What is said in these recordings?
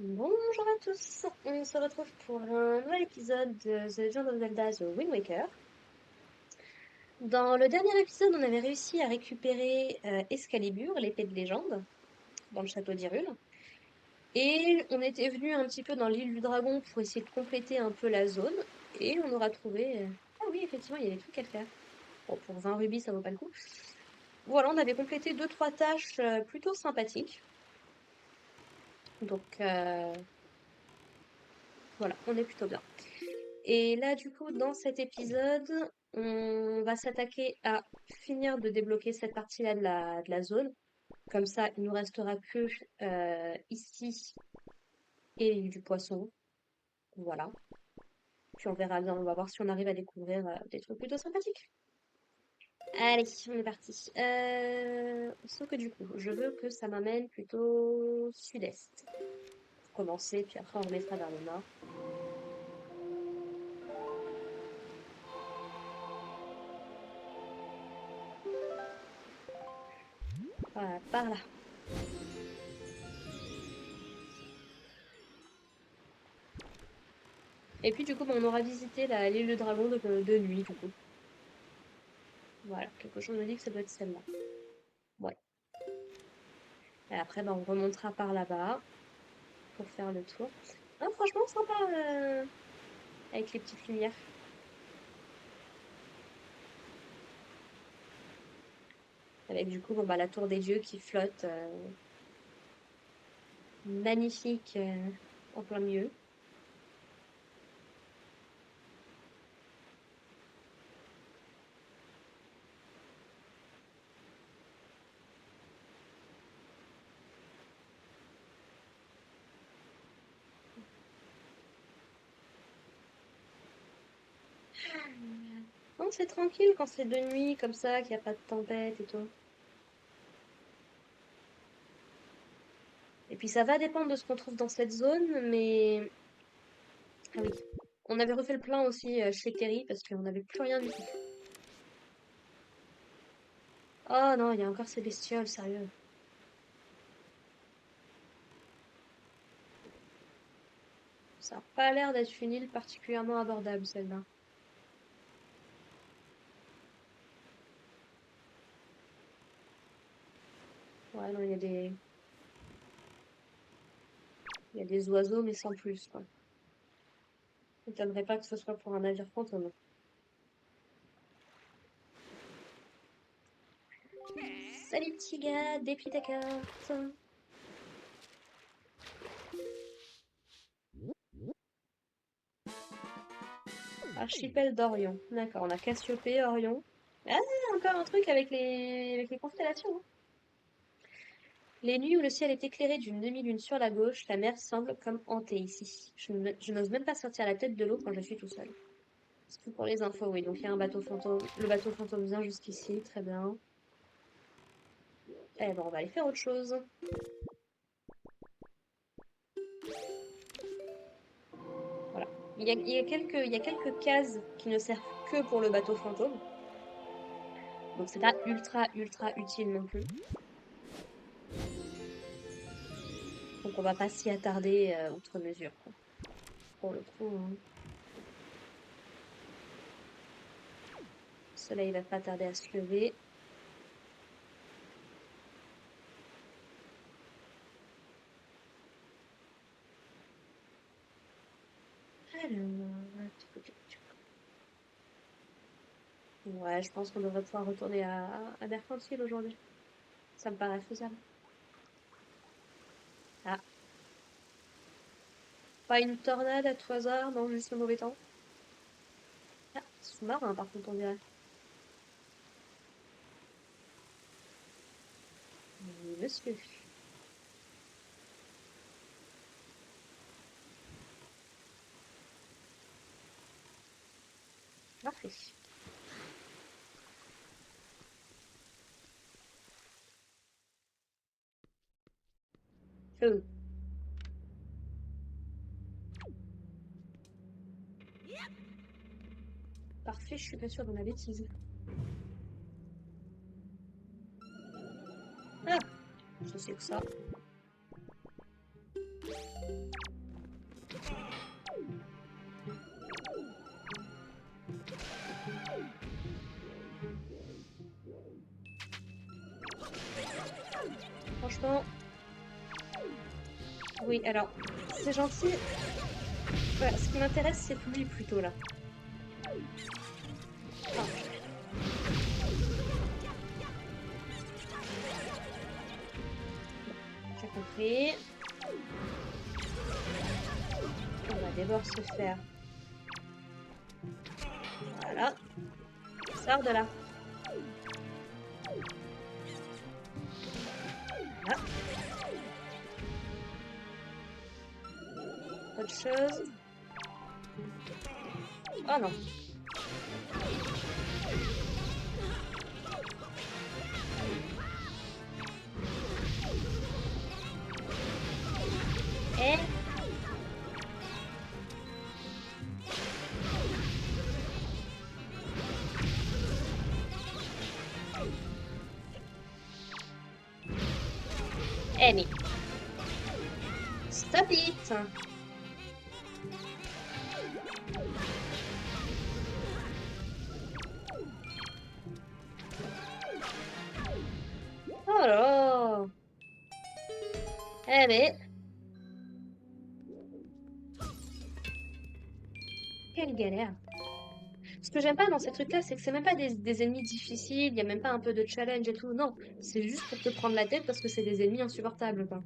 Bonjour à tous, on se retrouve pour un nouvel épisode de The Legend of Zelda The Wind Waker. Dans le dernier épisode, on avait réussi à récupérer Excalibur, l'épée de légende, dans le château d'Hyrule. Et on était venu un petit peu dans l'île du dragon pour essayer de compléter un peu la zone. Et on aura trouvé... Ah oui, effectivement, il y a des trucs à faire. Bon, pour 20 rubis, ça vaut pas le coup. Voilà, on avait complété 2-3 tâches plutôt sympathiques. Donc voilà, on est plutôt bien. Et là, du coup, dans cet épisode, on va s'attaquer à finir de débloquer cette partie-là de la zone. Comme ça, il nous restera que ici et l'île du poisson. Voilà. Puis on verra bien, on va voir si on arrive à découvrir des trucs plutôt sympathiques. Allez, on est parti. Sauf que du coup, je veux que ça m'amène plutôt sud-est. Pour commencer, puis après on remettra vers le nord. Voilà, par là. Et puis du coup, on aura visité l'île de dragon de nuit, du coup. Voilà, quelque chose me dit que ça doit être celle-là. Ouais. Et après, on remontera par là-bas pour faire le tour. Ah, franchement, sympa avec les petites lumières. Avec du coup, la tour des dieux qui flotte magnifique en plein milieu. Non, c'est tranquille quand c'est de nuit comme ça, qu'il n'y a pas de tempête et tout. Et puis ça va dépendre de ce qu'on trouve dans cette zone, mais... Ah oui. On avait refait le plein aussi chez Terry parce qu'on n'avait plus rien du tout. Oh non, il y a encore ces bestioles, sérieux. Ça n'a pas l'air d'être une île particulièrement abordable, celle-là. Ouais, non, il y a des oiseaux, mais sans plus, quoi. Ça m'étonnerait pas que ce soit pour un navire fantôme. Salut petit gars, déplie ta carte. Archipel d'Orion. D'accord, on a Cassiopée, Orion. Ah, encore un truc avec les constellations, hein. Les nuits où le ciel est éclairé d'une demi-lune sur la gauche, la mer semble comme hantée ici. Je n'ose même pas sortir la tête de l'eau quand je suis tout seul. C'est tout pour les infos, oui. Donc il y a un bateau fantôme. Le bateau fantôme vient jusqu'ici, très bien. Eh ben, on va aller faire autre chose. Voilà. Il y a quelques cases qui ne servent que pour le bateau fantôme. Donc c'est pas ultra utile non plus. Donc on va pas s'y attarder outre mesure, quoi. Pour le coup, hein. Le soleil va pas tarder à se lever. Alors, ouais, je pense qu'on devrait pouvoir retourner à Mercantile aujourd'hui. Ça me paraît faisable. Ah, pas une tornade à tout hasard, non, juste le mauvais temps. Ah, sous-marin par contre, on dirait. Oui, monsieur. Parfait. Euh, parfait, je suis pas sûre de ma bêtise. Ah, je sais que ça. Franchement, oui, alors, c'est gentil. Voilà, ce qui m'intéresse, c'est lui plutôt là. Ah, j'ai compris. On va d'abord se faire. Voilà. Sors de là. Voilà. Autre chose. Oh non. Eh, mais stop it. Oh là. Eh mais, quelle galère. Ce que j'aime pas dans ces trucs-là, c'est que c'est même pas des ennemis difficiles, il y a même pas un peu de challenge et tout. Non, c'est juste pour te prendre la tête parce que c'est des ennemis insupportables, quoi.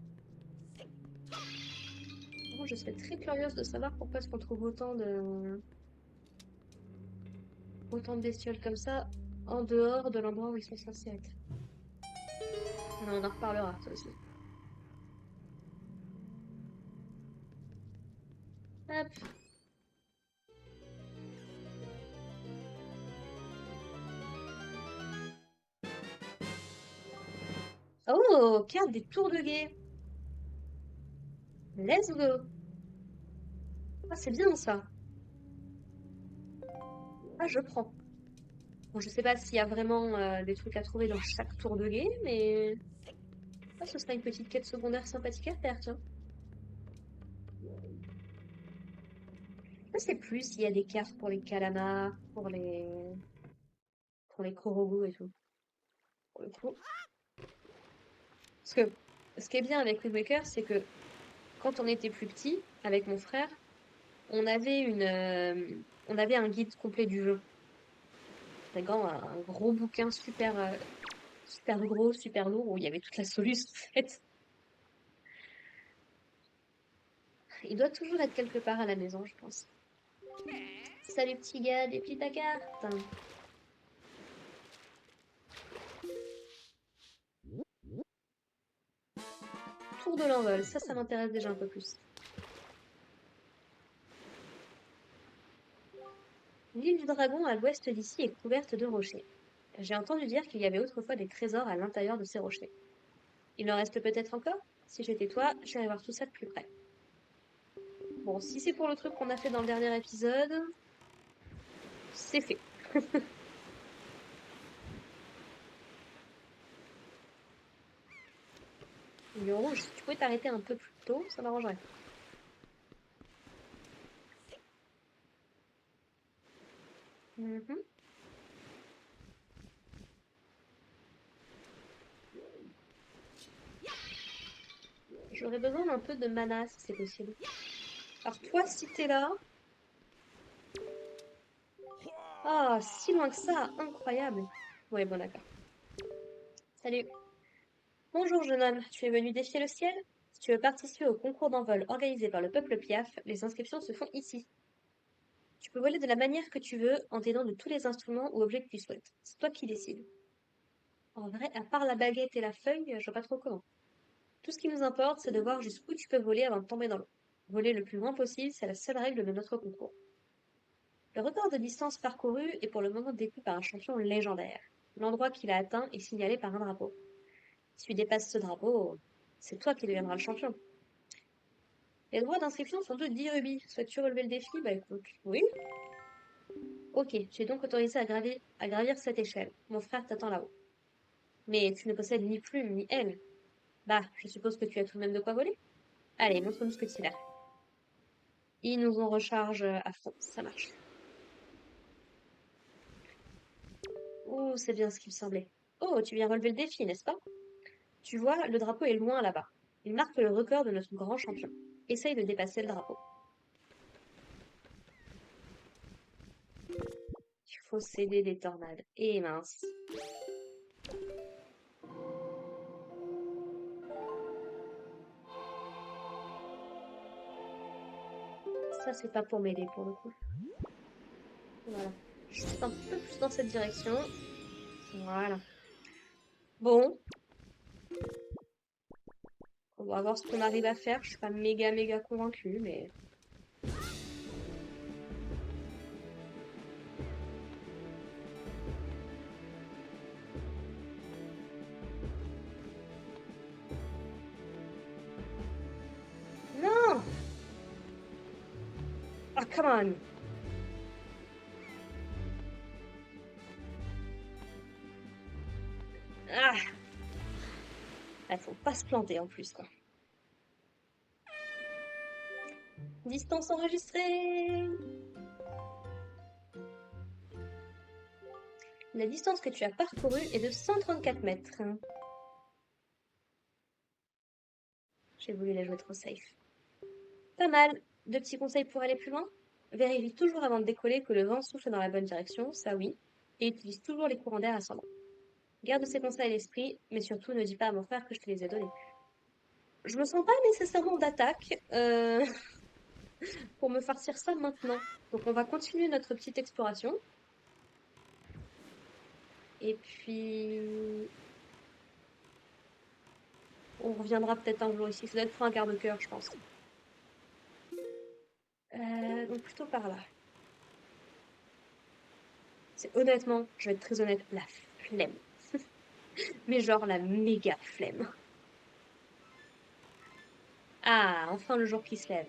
Moi, je serais très curieuse de savoir pourquoi est-ce qu'on trouve autant de bestioles comme ça en dehors de l'endroit où ils sont censés être. Mais on en reparlera, ça aussi. Hop. Oh, carte des tours de guet. Let's go. Ah, c'est bien ça. Ah, je prends. Bon, je sais pas s'il y a vraiment des trucs à trouver dans chaque tour de guet, mais ah, ce sera une petite quête secondaire sympathique à faire, tiens. Je sais plus s'il y a des cartes pour les calamars, pour les korogos et tout. Pour le coup. Parce que ce qui est bien avec Wind Waker, c'est que quand on était plus petit, avec mon frère, on avait on avait un guide complet du jeu. D'accord, un gros bouquin super gros, super lourd, où il y avait toute la solution, en fait. Il doit toujours être quelque part à la maison, je pense. Salut petit gars, déplie ta carte. Tour de l'envol, ça m'intéresse déjà un peu plus. L'île du Dragon à l'ouest d'ici est couverte de rochers. J'ai entendu dire qu'il y avait autrefois des trésors à l'intérieur de ces rochers. Il en reste peut-être encore? Si j'étais toi, j'irais voir tout ça de plus près. Bon, si c'est pour le truc qu'on a fait dans le dernier épisode, c'est fait. Le rouge, si tu pouvais t'arrêter un peu plus tôt, ça m'arrangerait. Mhm. J'aurais besoin d'un peu de mana si c'est possible. Alors toi, si t'es là... Ah, si loin que ça, incroyable. Ouais, bon d'accord. Salut. Bonjour jeune homme, tu es venu défier le ciel? Si tu veux participer au concours d'envol organisé par le peuple Piaf, les inscriptions se font ici. Tu peux voler de la manière que tu veux en t'aidant de tous les instruments ou objets que tu souhaites. C'est toi qui décides. En vrai, à part la baguette et la feuille, je vois pas trop comment. Tout ce qui nous importe, c'est de voir jusqu'où tu peux voler avant de tomber dans l'eau. Voler le plus loin possible, c'est la seule règle de notre concours. Le record de distance parcourue est pour le moment détenu par un champion légendaire. L'endroit qu'il a atteint est signalé par un drapeau. Si tu dépasses ce drapeau, c'est toi qui deviendras le champion. Les droits d'inscription sont de 10 rubis. Souhaites-tu relever le défi? Bah écoute, oui. Ok, tu es donc autorisé à gravir cette échelle. Mon frère t'attend là-haut. Mais tu ne possèdes ni plume ni aile. Bah, je suppose que tu as tout de même de quoi voler? Allez, montre-nous ce que tu as. Ils nous en recharge à fond, ça marche. Ouh, c'est bien ce qu'il me semblait. Oh, tu viens relever le défi, n'est-ce pas? Tu vois, le drapeau est loin là-bas. Il marque le record de notre grand champion. Essaye de dépasser le drapeau. Il faut céder des tornades. Et mince. Ça, c'est pas pour m'aider pour le coup. Voilà. Juste un peu plus dans cette direction. Voilà. Bon, on va voir ce qu'on arrive à faire. Je suis pas méga convaincue, mais... Non! Ah, come on! Ah! Faut pas se planter en plus, quoi. Distance enregistrée! La distance que tu as parcourue est de 134 mètres. J'ai voulu la jouer trop safe. Pas mal. Deux petits conseils pour aller plus loin. Vérifie toujours avant de décoller que le vent souffle dans la bonne direction, ça oui. Et utilise toujours les courants d'air ascendants. Garde ces conseils à l'esprit, mais surtout ne dis pas à mon frère que je te les ai donnés. Je me sens pas nécessairement d'attaque pour me farcir ça maintenant. Donc on va continuer notre petite exploration. Et puis... on reviendra peut-être un jour ici. Ça doit être pour un quart de cœur, je pense. Donc plutôt par là. C'est honnêtement, je vais être très honnête, la flemme. Mais genre la méga flemme. Ah, enfin le jour qui se lève.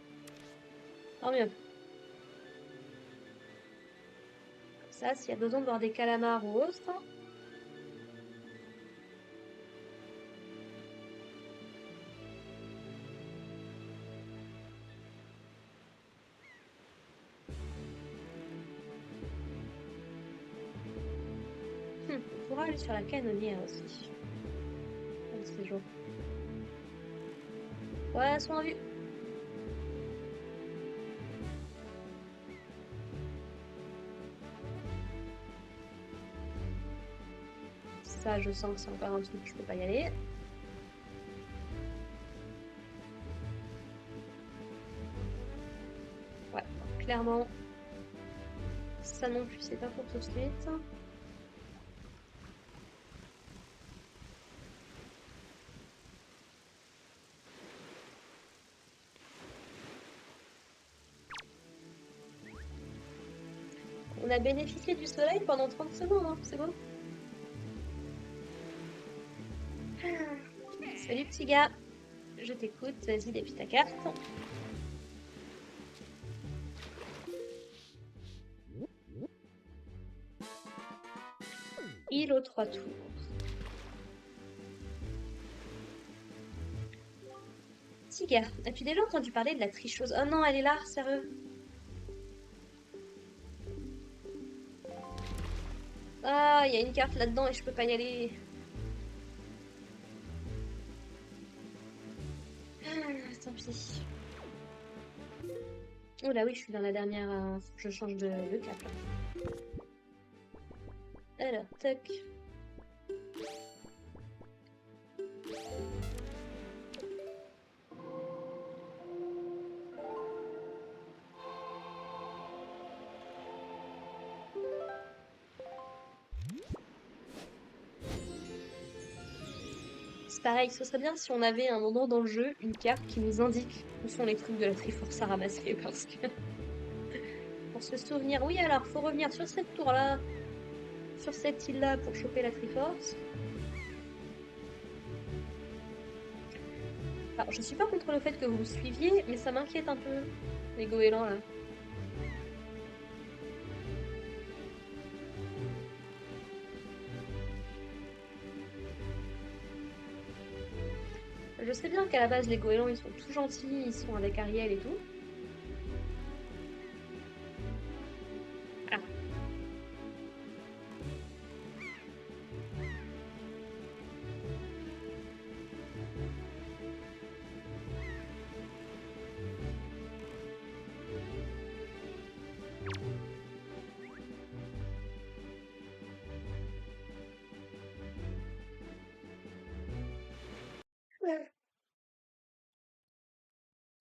Tant mieux. Comme ça, s'il y a besoin de voir des calamars ou autre. On pourra aller sur la canonnière aussi. C'est jour. Ouais, sont en vue. Ça, je sens que c'est encore un truc que je peux pas y aller. Ouais, clairement, ça non plus, c'est pas pour tout de suite. On a bénéficié du soleil pendant 30 secondes, hein, c'est bon. Salut petit gars, je t'écoute, vas-y déplie ta carte. Île aux 3 tours. Petit gars, as-tu déjà entendu parler de la tricheuse? Oh non, elle est là, sérieux. Ah, il y a une carte là-dedans et je peux pas y aller. Tant pis. Oh là oui, je suis dans la dernière. Faut que je change de cap là. Alors, tac. C'est pareil, ce serait bien si on avait un moment dans le jeu une carte qui nous indique où sont les trucs de la Triforce à ramasser parce que pour se souvenir, oui alors faut revenir sur cette tour-là, sur cette île-là pour choper la Triforce. Alors je suis pas contre le fait que vous me suiviez, mais ça m'inquiète un peu, les goélands là. Je sais bien qu'à la base les goélands ils sont tout gentils, ils sont avec Ariel et tout. Ah,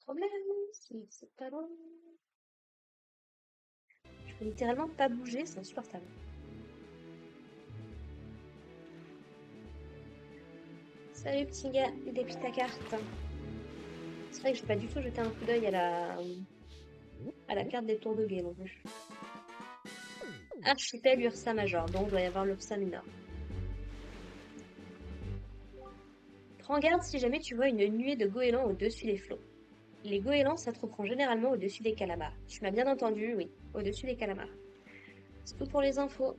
problème, c'est pas bon. Je peux littéralement pas bouger, c'est insupportable. Salut petit gars, depuis ta carte. C'est vrai que j'ai pas du tout jeté un coup d'œil à la carte des tours de guet non plus. Archipel Ursa Major, donc il doit y avoir l'Ursa Minor. Prends garde si jamais tu vois une nuée de goélands au-dessus des flots. Les goélands s'attroperont généralement au-dessus des calamars. Tu m'as bien entendu, oui, au-dessus des calamars. C'est tout pour les infos.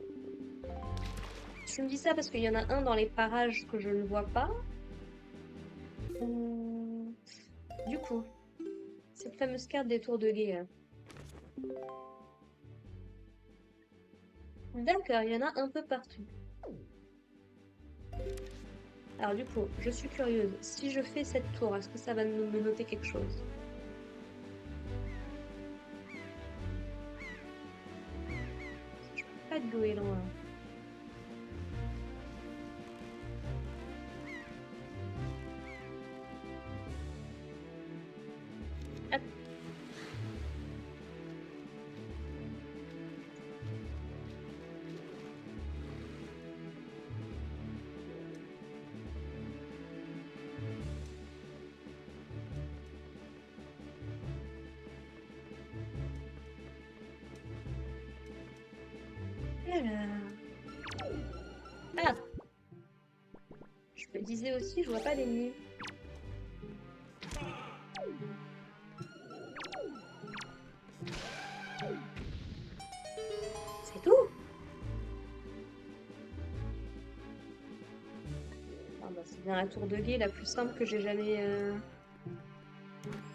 Tu me dis ça parce qu'il y en a un dans les parages que je ne vois pas. Du coup, cette fameuse carte des tours de guet. D'accord, il y en a un peu partout. Alors du coup, je suis curieuse. Si je fais cette tour, est-ce que ça va me noter quelque chose? Je vois pas de goéland là. Hop. Alors. Ah! Je me disais aussi, je vois pas d'ennemis. C'est tout? Ah bah, c'est bien la tour de guet la plus simple que j'ai jamais...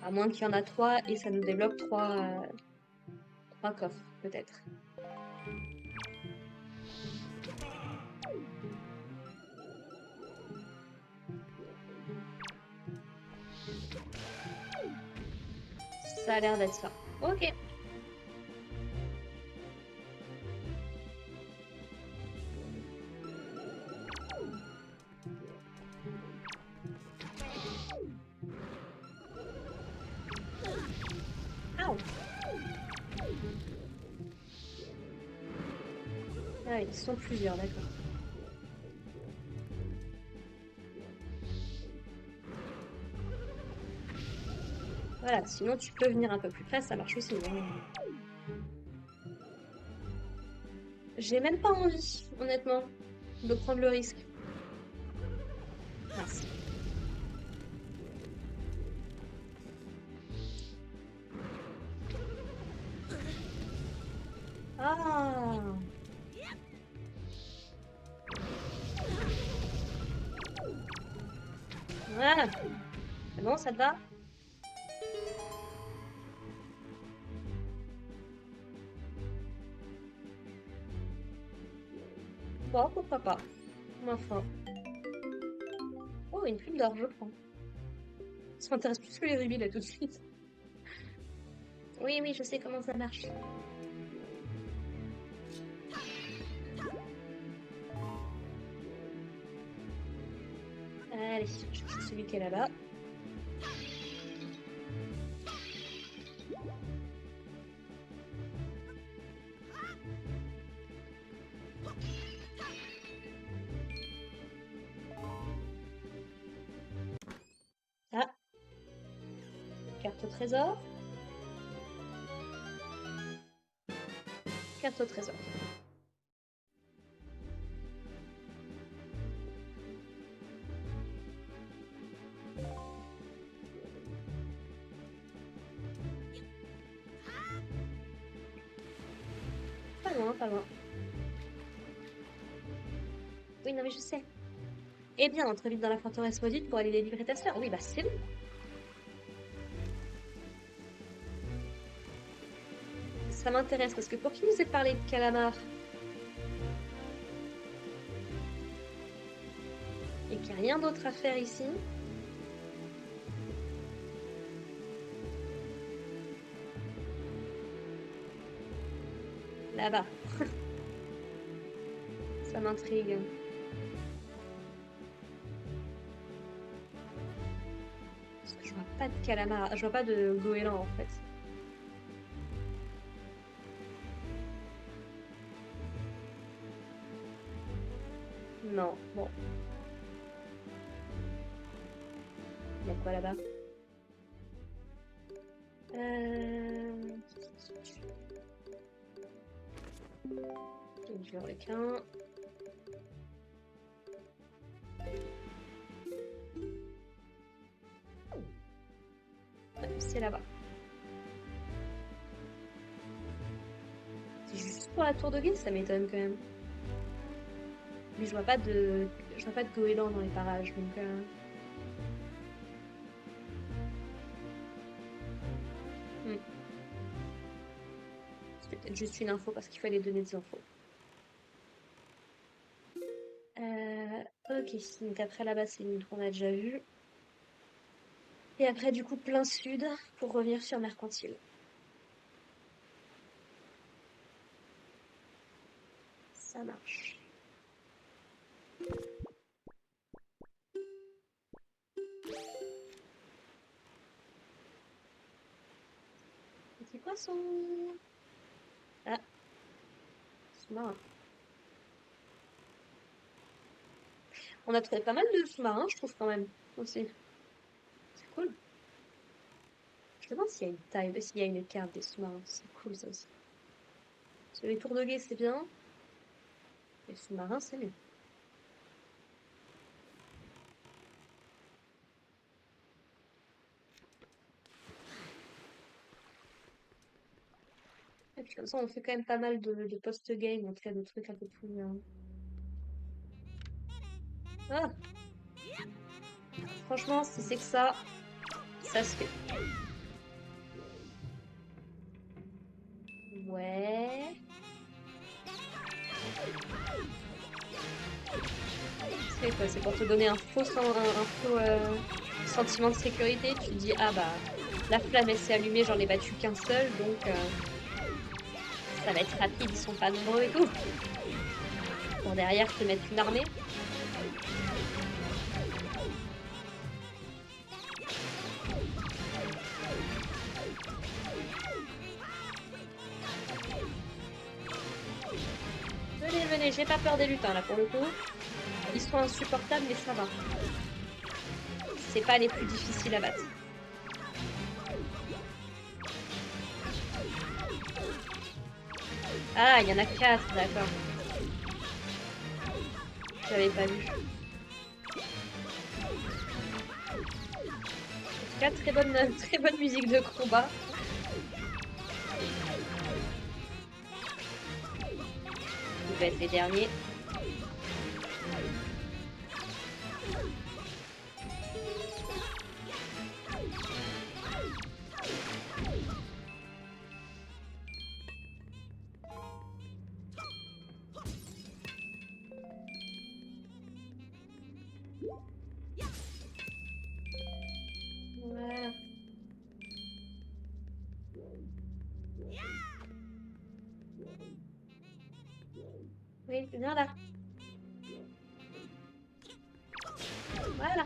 À moins qu'il y en a 3 et ça nous débloque 3 coffres, peut-être. Ça a l'air d'être ça. Ok. Ow. Ah, ils sont plusieurs, d'accord. Voilà, sinon tu peux venir un peu plus près, ça marche aussi. J'ai même pas envie, honnêtement, de prendre le risque. Mince. Ah! Voilà. C'est bon, ça te va? Bon, pourquoi pas. Ma foi. Oh, une plume d'or, je prends. Ça m'intéresse plus que les rubis là tout de suite. Oui, oui, je sais comment ça marche. Allez, je cherche celui qui est là-bas. Ah, carte au trésor. Carte au trésor. Pas loin, pas loin. Oui, non, mais je sais. Eh bien, entre vite dans la forteresse maudite pour aller délivrer ta sœur. Oui, bah c'est bon. Ça m'intéresse parce que pour qui nous est parlé de calamar et qu'il n'y a rien d'autre à faire ici. Là-bas. Ça m'intrigue. Parce que je vois pas pas de calamar, je vois pas de goéland en fait. Non, bon, il y a quoi là-bas? Euh... Du requin. Ouais, c'est là-bas. C'est juste pour la tour de guet, ça m'étonne quand même. Mais je vois pas de goéland dans les parages, donc hmm. C'était peut-être juste une info parce qu'il fallait donner des infos. Ok, donc après là-bas, c'est une qu'on a déjà vue. Et après, du coup, plein sud pour revenir sur Mercantile. Ça marche. Petit poisson. Ah, sous-marin. On a trouvé pas mal de sous-marins, je trouve, quand même, aussi. C'est cool. Je me demande s'il y a une taille, s'il y a une carte des sous-marins. C'est cool, ça aussi. Parce que les tours de guet, c'est bien. Les sous-marins, c'est mieux. Et puis comme ça, on fait quand même pas mal de post-game, en tout cas de trucs un peu plus... Ah, franchement, si c'est que ça se fait. Ouais. C'est quoi? C'est pour te donner un faux sentiment de sécurité. Tu te dis, ah bah, la flamme, elle s'est allumée, j'en ai battu qu'un seul, donc ça va être rapide, ils sont pas nombreux et tout. Pour derrière te mettre une armée. Venez, venez, j'ai pas peur des lutins là pour le coup. Ils sont insupportables, mais ça va. C'est pas les plus difficiles à battre. Ah, il y en a 4, d'accord. J'avais pas vu. En tout cas, très bonne musique de combat. Ils vont être les derniers. Voilà. Oui, viens là. Voilà.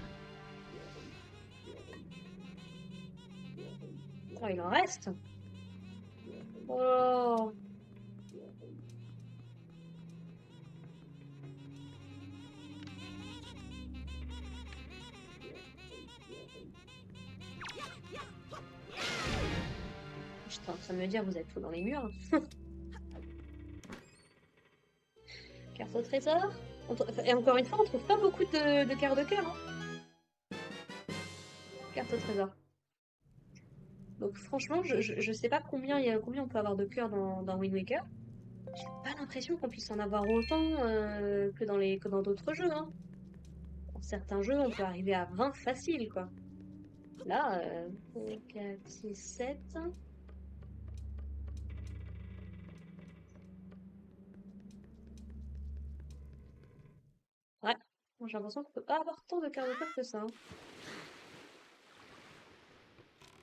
Oh, il en reste. Oh. J'étais en train de me dire, vous êtes tout dans les murs. Carte au trésor. Et encore une fois, on trouve pas beaucoup de cartes de cœur. Hein. Carte au trésor. Donc franchement, je sais pas combien on peut avoir de cœurs dans Wind Waker. J'ai pas l'impression qu'on puisse en avoir autant que dans d'autres jeux. Hein. Dans certains jeux, on peut arriver à 20 facile, quoi. Là, 4, 6, 7. Ouais. Bon, j'ai l'impression qu'on peut pas avoir tant de cartes de cœur que ça. Hein.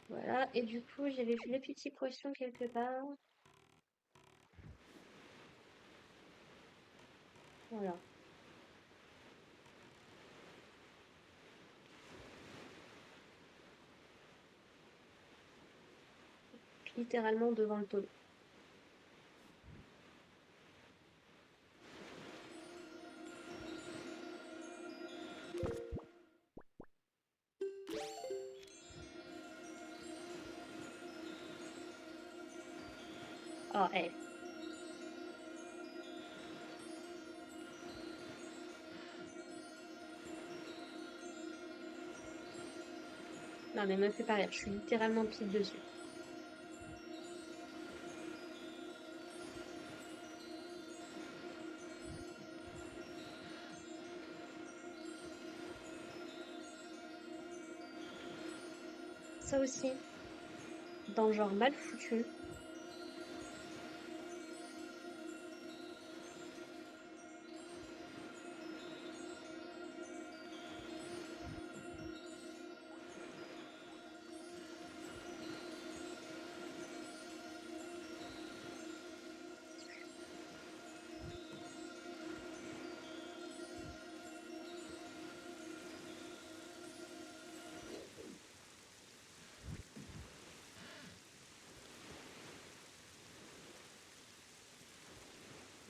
Voilà. Et du coup, j'avais vu le petit poisson quelque part. Voilà. littéralement devant le tonneau. Oh, eh. Non, mais me fais pas rire, je suis littéralement pile dessus. Ça aussi, dans le genre mal foutu.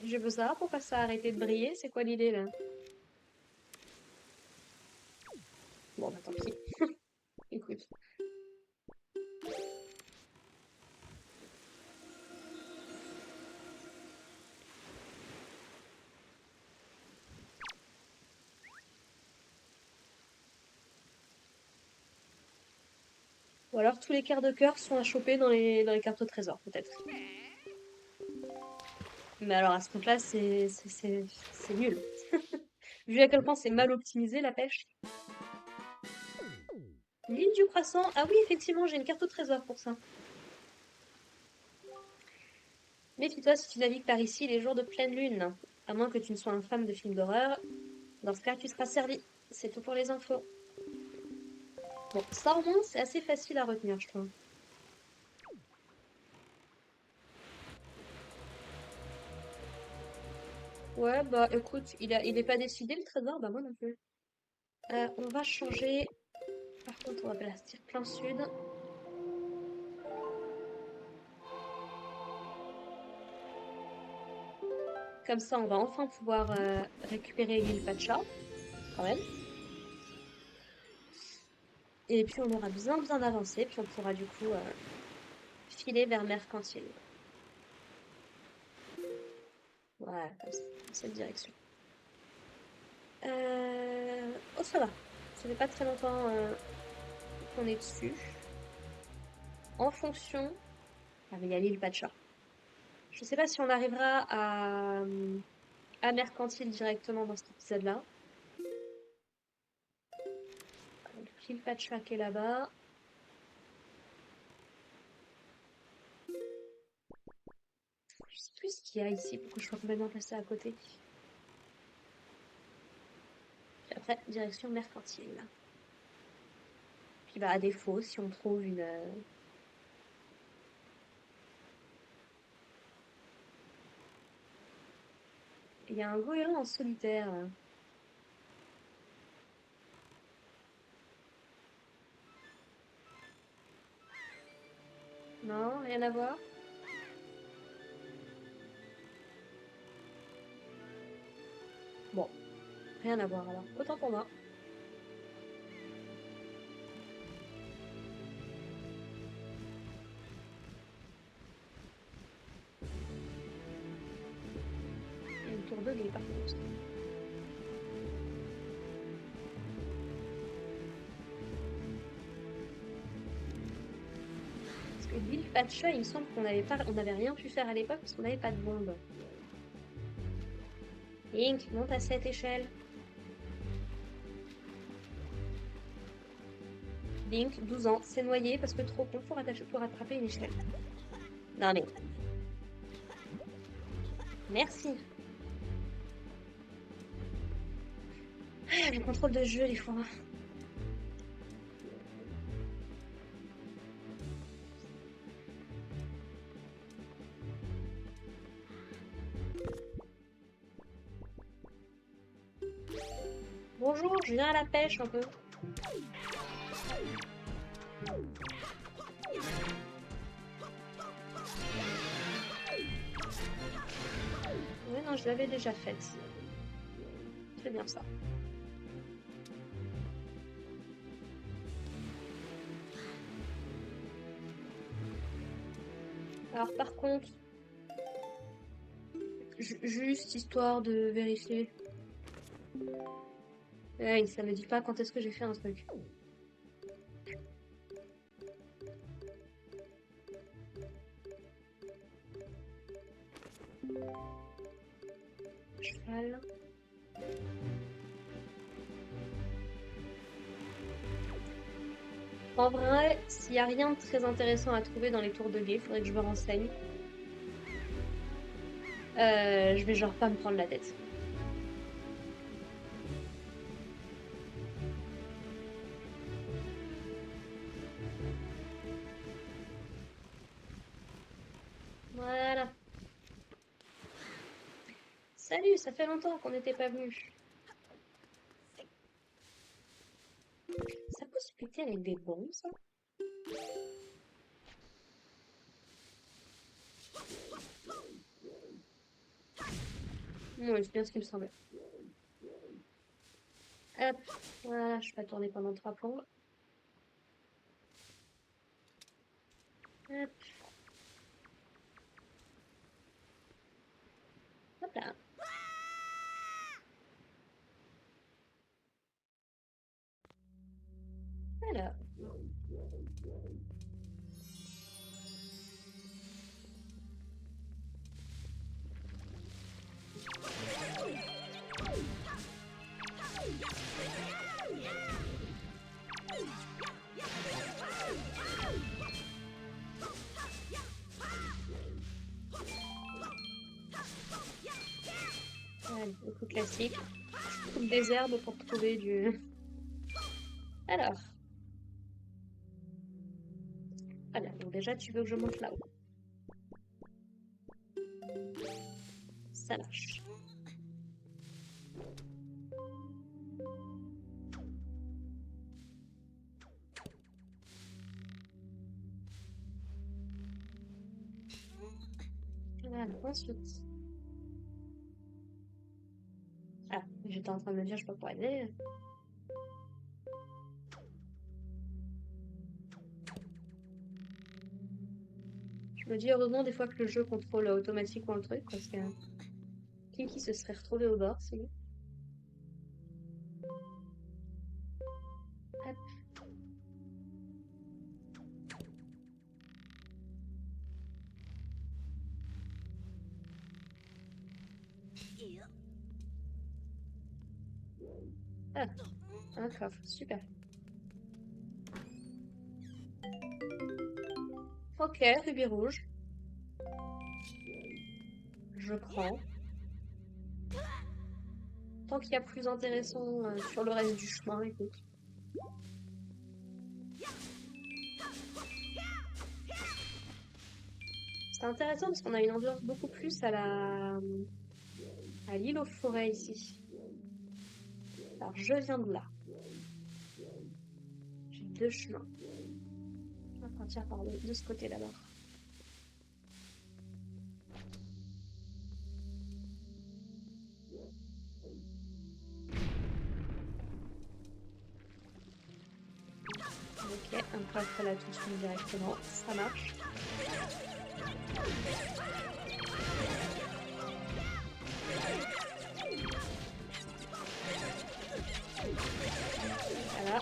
Je veux savoir pourquoi ça a arrêté de briller, c'est quoi l'idée là? Bon, bah tant pis. Écoute. Ou alors tous les quarts de cœur sont à choper dans les cartes au trésor, peut-être. Mais alors à ce compte-là, c'est nul. Vu à quel point c'est mal optimisé la pêche. L'île du croissant. Ah oui, effectivement, j'ai une carte au trésor pour ça. Méfie-toi si tu navigues par ici les jours de pleine lune. À moins que tu ne sois un fan de films d'horreur. Dans ce cas, tu seras servi. C'est tout pour les infos. Bon, ça au moins, c'est assez facile à retenir, je trouve. Ouais, bah écoute, il est pas décidé le trésor, bah moi non plus. On va changer. Par contre, on va blastir plein sud. Comme ça, on va enfin pouvoir récupérer l'île Pacha, quand même. Et puis, on aura bien avancé, puis on pourra du coup filer vers Mercantile. Voilà, comme ça, dans cette direction. Oh, ça va. Ça fait pas très longtemps qu'on est dessus. En fonction... Ah, mais il y a l'île Pacha. Je sais pas si on arrivera à Mercantile directement dans cet épisode-là. Donc, l'île Pacha qui est là-bas. Je sais plus ce qu'il y a ici pour que je sois complètement passée à côté. Puis après, direction Mercantile. Puis bah, à défaut, si on trouve une... Il y a un goéland en solitaire. Là. Non, rien à voir. Bon, rien à voir alors. Autant pour moi. Il y a une tour de guet par contre. Parce que l'île Pacha, il me semble qu'on n'avait rien pu faire à l'époque parce qu'on n'avait pas de bombe. Link, monte à cette échelle. Link, 12 ans, s'est noyé parce que trop con pour attraper une échelle. Non mais... Merci. Ah, le contrôle de jeu, des fois. Bonjour, je viens à la pêche un peu. je l'avais déjà faite. C'est bien ça. Alors par contre, juste histoire de vérifier. Ouais, ça me dit pas quand est-ce que j'ai fait un truc. Cheval. En vrai, s'il n'y a rien de très intéressant à trouver dans les tours de guet, il faudrait que je me renseigne. Je vais genre pas me prendre la tête. Voilà. Salut, ça fait longtemps qu'on n'était pas venus. Ça peut se péter avec des bombes, ça? Oui, c'est bien ce qui me semblait. Hop, voilà, je vais pas tourner pendant 3 plombes. Hop. Hop là. Alors. Allez, le coup classique. Je coupe des herbes pour trouver du... Alors. Voilà, donc déjà, tu veux que je monte là-haut. Ça marche. Voilà, ensuite. Ah, j'étais en train de me dire, je peux pas aller. Je me dis heureusement des fois que le jeu contrôle automatiquement le truc, parce que qui se serait retrouvé au bord, sinon. Hop. Ah, un coffre, super. Ok, rubis rouge. Je prends. Tant qu'il y a plus intéressant sur le reste du chemin, écoute. C'est intéressant parce qu'on a une ambiance beaucoup plus à l'île aux forêts ici. Alors je viens de là. J'ai 2 chemins. On va partir par de ce côté d'abord. Ok, un coffre là tout de suite directement, ça marche. Voilà.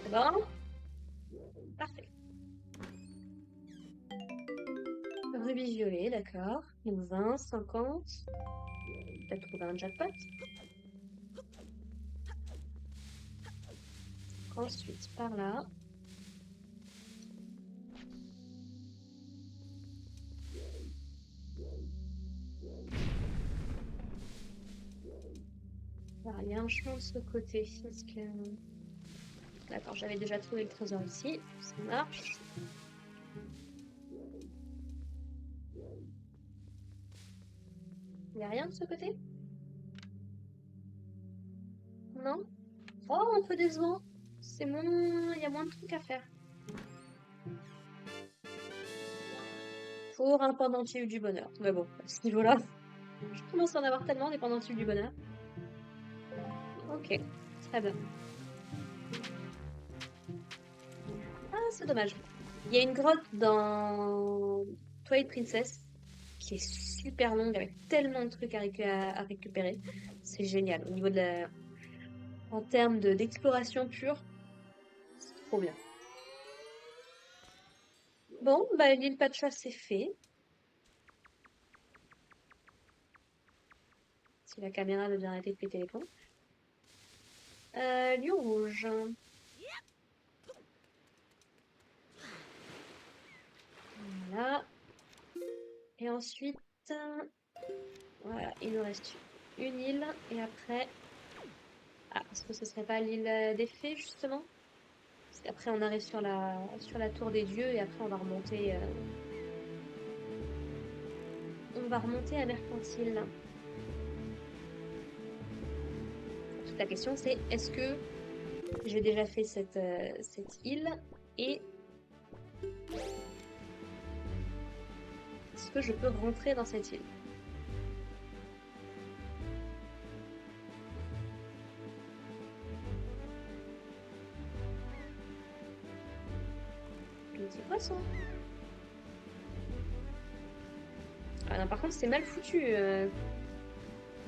C'est bon? Parfait. Rubis violet, d'accord. Donc 20, 50. Peut-être trouver un jackpot. Ensuite, par là. Alors, il y a un chemin de ce côté. Est-ce que... D'accord, j'avais déjà trouvé le trésor ici. Ça marche. Il n'y a rien de ce côté? Non? Oh, un peu décevant. C'est moins... Il y a moins de trucs à faire. pour un pendentif du bonheur. Mais bon, à ce niveau-là, je commence à en avoir tellement des pendentifs du bonheur. Ok, très bien. Ah, c'est dommage. Il y a une grotte dans Twilight Princess qui est super longue avec tellement de trucs à récupérer. C'est génial. Au niveau de la... En termes d'exploration pure, c'est trop bien. Bon, bah l'île Pacha c'est fait. Si la caméra veut bien arrêter de péter les plombs. Lion rouge. Voilà. Et ensuite, voilà, il nous reste une île. Et après... Ah, est-ce que ce serait pas l'île des fées, justement? Parce qu'après, on arrive sur la tour des dieux et après, on va remonter à Mercantile. Toute la question, c'est est-ce que j'ai déjà fait cette île et est-ce que je peux rentrer dans cette île? Petit poisson. Ah non, par contre, c'est mal foutu.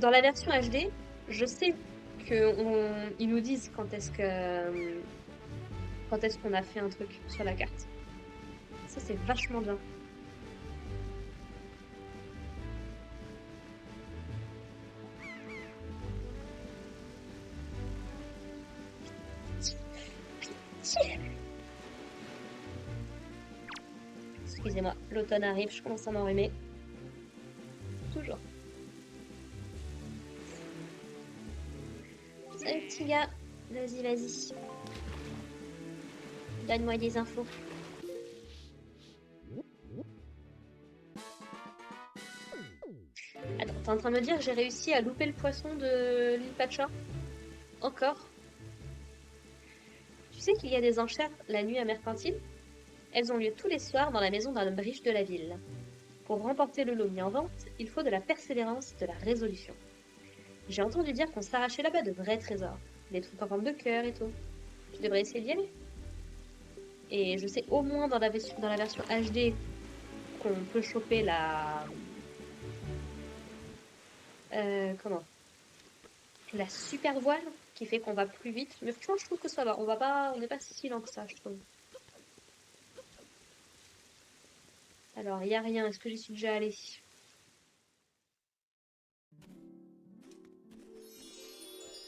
Dans la version HD, je sais qu'ils nous disent quand est-ce qu'on a fait un truc sur la carte. Ça, c'est vachement bien. Excusez-moi, l'automne arrive, je commence à m'enrhumer. Toujours. Salut petit gars, vas-y, vas-y. Donne-moi des infos. Attends, t'es en train de me dire que j'ai réussi à louper le poisson de l'île Pacha? Encore? Tu sais qu'il y a des enchères la nuit à Mercantile? Elles ont lieu tous les soirs dans la maison d'un homme riche de la ville. Pour remporter le lot mis en vente, il faut de la persévérance et de la résolution. J'ai entendu dire qu'on s'arrachait là-bas de vrais trésors, des trucs en forme de cœur et tout. Tu devrais essayer d'y aller. Et je sais au moins dans dans la version HD qu'on peut choper comment? La super voile qui fait qu'on va plus vite. Mais franchement, je trouve que ça va. On n'est pas si lent que ça, je trouve. Alors, il n'y a rien. Est-ce que j'y suis déjà allée?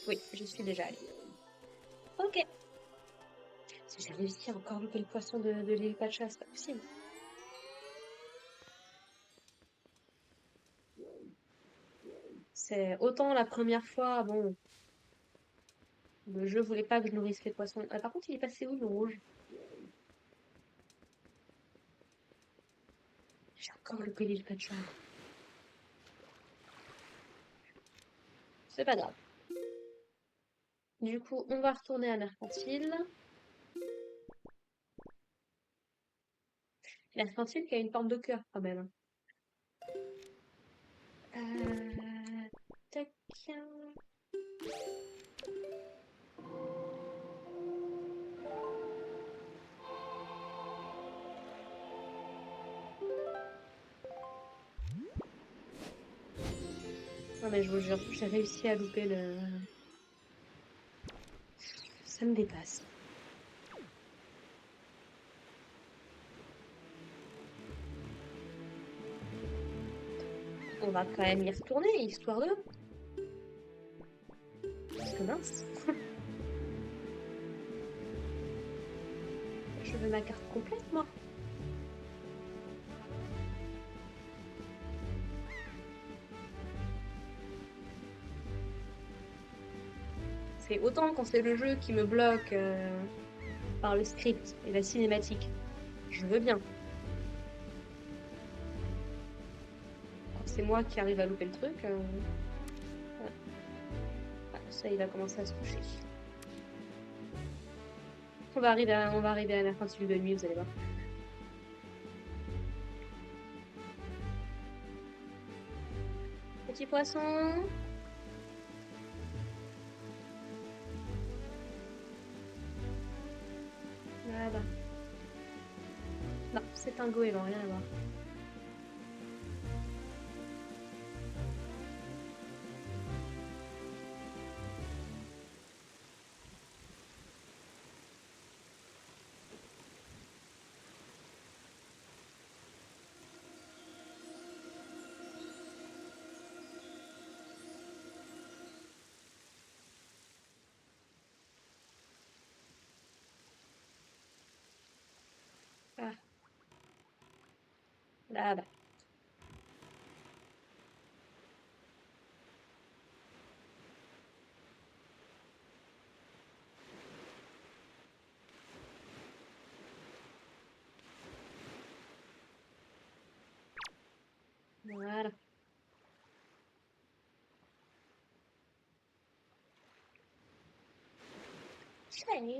Oui, j'y suis déjà allée. Ok. Si j'ai réussi à encore louper le poisson de l'île Pacha, c'est pas possible. C'est autant la première fois, bon, le jeu voulait pas que je nourrisse les poissons. Ah, par contre, il est passé où, le rouge? J'ai encore loupé l'île Pacha. C'est pas grave. Du coup, on va retourner à Mercantile. Mercantile qui a une forme de cœur, quand même. Tac. Non mais je vous jure, j'ai réussi à louper le... Ça me dépasse. On va quand même y retourner, histoire de... Parce que mince. Je veux ma carte complète, moi. C'est autant quand c'est le jeu qui me bloque par le script et la cinématique. Je veux bien. Quand c'est moi qui arrive à louper le truc, ouais. Ah, ça, il va commencer à se coucher. On va arriver à la fin de nuit, vous allez voir. petit poisson. Là-bas. Non, c'est un goéland, rien à voir. Ah, là-bas. Voilà. Salut.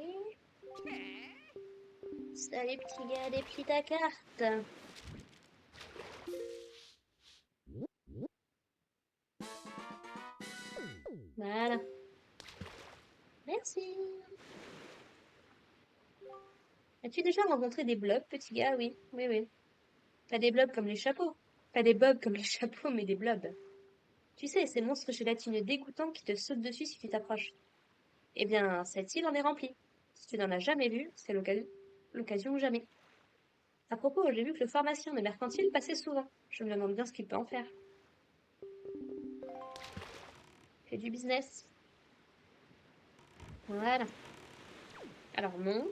Salut petit gars, déplie ta carte. Voilà. Merci. As-tu déjà rencontré des blobs, petit gars? Oui, oui, oui. Pas des blobs comme les chapeaux. Pas des bobs comme les chapeaux, mais des blobs. Tu sais, ces monstres gélatineux dégoûtants qui te sautent dessus si tu t'approches. Eh bien, cette île en est remplie. Si tu n'en as jamais vu, c'est l'occasion ou jamais. À propos, j'ai vu que le pharmacien de Mercantile passait souvent. Je me demande bien ce qu'il peut en faire. Fait du business. Voilà. Alors non,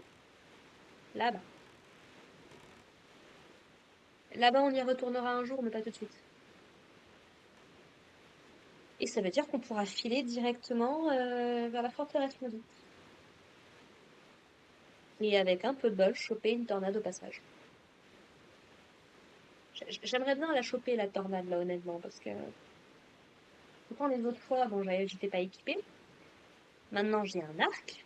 là-bas. Là-bas, on y retournera un jour, mais pas tout de suite. Et ça veut dire qu'on pourra filer directement vers la forteresse maudite. Et avec un peu de bol, choper une tornade au passage. J'aimerais bien la choper, la tornade, là, honnêtement, parce que pourtant les autres fois, bon, j'étais pas équipée. Maintenant, j'ai un arc.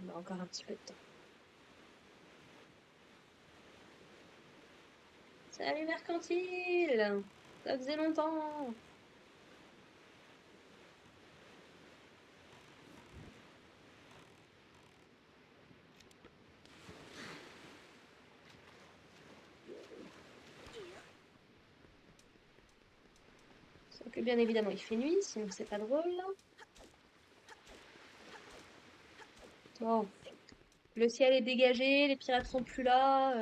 On a encore un petit peu de temps. Salut Mercantile! Ça faisait longtemps! Sauf que bien évidemment, il fait nuit, sinon c'est pas drôle. Bon, le ciel est dégagé, les pirates sont plus là.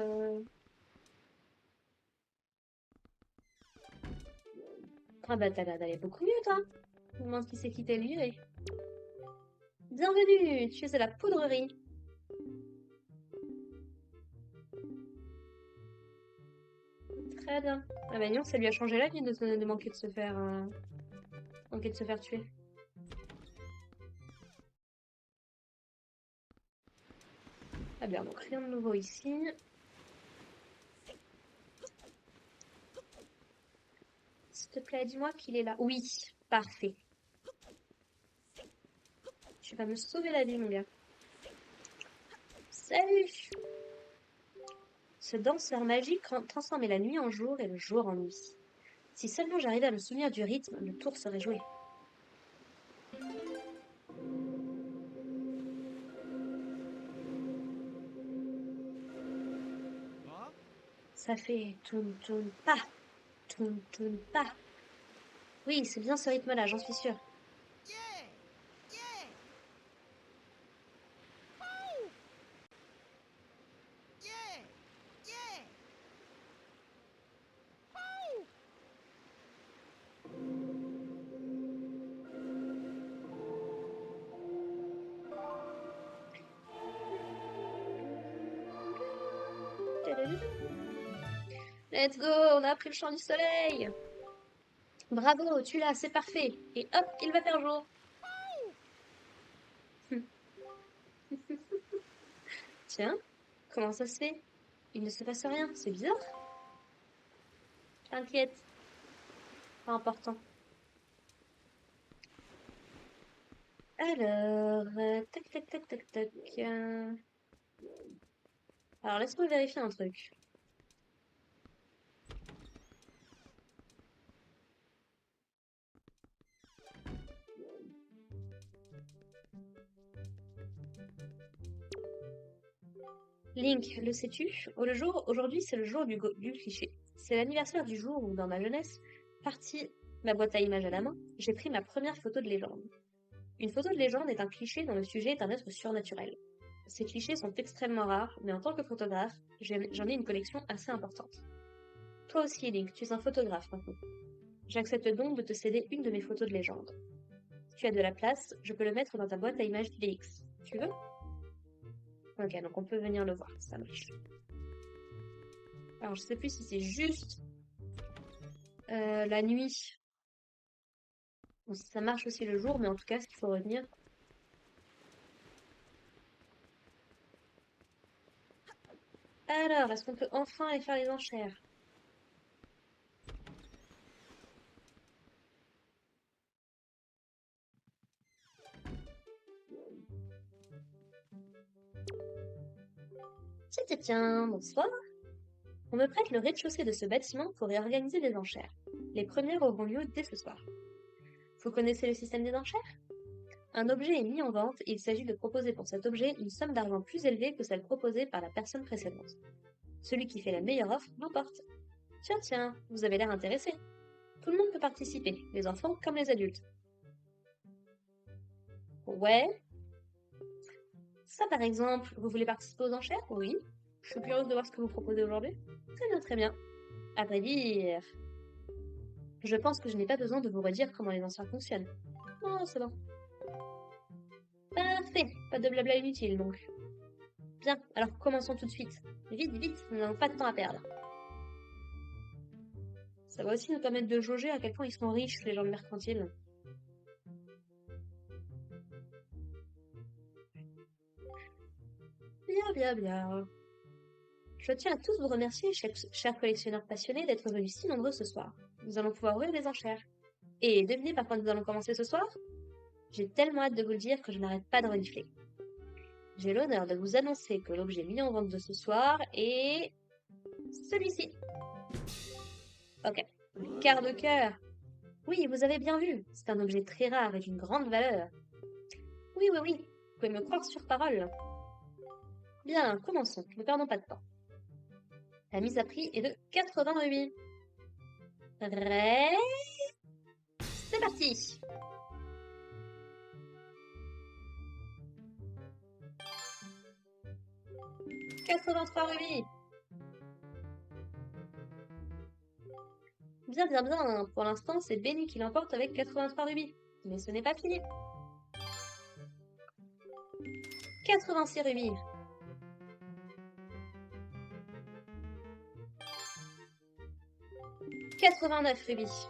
Ah bah t'as l'air d'aller beaucoup mieux, toi. Je me demande qui c'est qui t'a livré. Bienvenue, tu es à la poudrerie. Très bien. Ah bah non, ça lui a changé la vie de manquer de se faire tuer. Ah bien, donc rien de nouveau ici. S'il te plaît, dis-moi qu'il est là. Oui, parfait. Tu vas me sauver la vie, mon gars. Salut! Ce danseur magique transformait la nuit en jour et le jour en nuit. Si seulement j'arrivais à me souvenir du rythme, le tour serait joué. Ça fait toun toun pas, toun toun pas. Oui, c'est bien ce rythme-là, j'en suis sûre. Let's go, on a pris le champ du soleil. Bravo, tu l'as, c'est parfait. Et hop, il va faire jour. Tiens, comment ça se fait? Il ne se passe rien, c'est bizarre. T'inquiète, pas important. Alors, tac, tac, tac, tac, tac. Alors, laisse-moi vérifier un truc. Link, le sais-tu? Aujourd'hui, c'est le jour du cliché. C'est l'anniversaire du jour où, dans ma jeunesse, partie ma boîte à images à la main, j'ai pris ma première photo de légende. Une photo de légende est un cliché dont le sujet est un être surnaturel. Ces clichés sont extrêmement rares, mais en tant que photographe, j'en ai une collection assez importante. Toi aussi, Link, tu es un photographe maintenant. J'accepte donc de te céder une de mes photos de légende. Si tu as de la place, je peux le mettre dans ta boîte à images DX. Tu veux? Ok, donc on peut venir le voir, ça marche. Alors, je sais plus si c'est juste la nuit. Bon, ça marche aussi le jour, mais en tout cas, ce qu'il faut retenir. Alors, est-ce qu'on peut enfin aller faire les enchères? Tiens, tiens, tiens, bonsoir. On me prête le rez-de-chaussée de ce bâtiment pour y organiser des enchères. Les premières auront lieu dès ce soir. Vous connaissez le système des enchères? Un objet est mis en vente et il s'agit de proposer pour cet objet une somme d'argent plus élevée que celle proposée par la personne précédente. Celui qui fait la meilleure offre l'emporte. Tiens, tiens, vous avez l'air intéressé. Tout le monde peut participer, les enfants comme les adultes. Ouais. Ça, par exemple, vous voulez participer aux enchères? Oui. Je suis curieuse de voir ce que vous proposez aujourd'hui. Très bien, très bien. À vrai dire, je pense que je n'ai pas besoin de vous redire comment les enchères fonctionnent. Non, c'est bon. Parfait. Pas de blabla inutile, donc. Bien, alors commençons tout de suite. Vite, vite, nous n'avons pas de temps à perdre. Ça va aussi nous permettre de jauger à quel point ils sont riches, les gens de mercantile. Bien, bien, bien. Je tiens à tous vous remercier, chers collectionneurs passionnés, d'être venus si nombreux ce soir. Nous allons pouvoir ouvrir les enchères. Et devinez par quoi nous allons commencer ce soir? J'ai tellement hâte de vous le dire que je n'arrête pas de renifler. J'ai l'honneur de vous annoncer que l'objet mis en vente de ce soir est... celui-ci. Ok. Quart de cœur. Oui, vous avez bien vu. C'est un objet très rare et d'une grande valeur. Oui, oui, oui. Vous pouvez me croire sur parole. Bien, commençons. Ne perdons pas de temps. La mise à prix est de 80 rubis. Ray, c'est parti. 83 rubis. Bien, bien, bien. Pour l'instant, c'est Benny qui l'emporte avec 83 rubis. Mais ce n'est pas fini. 86 rubis. 89 rubis.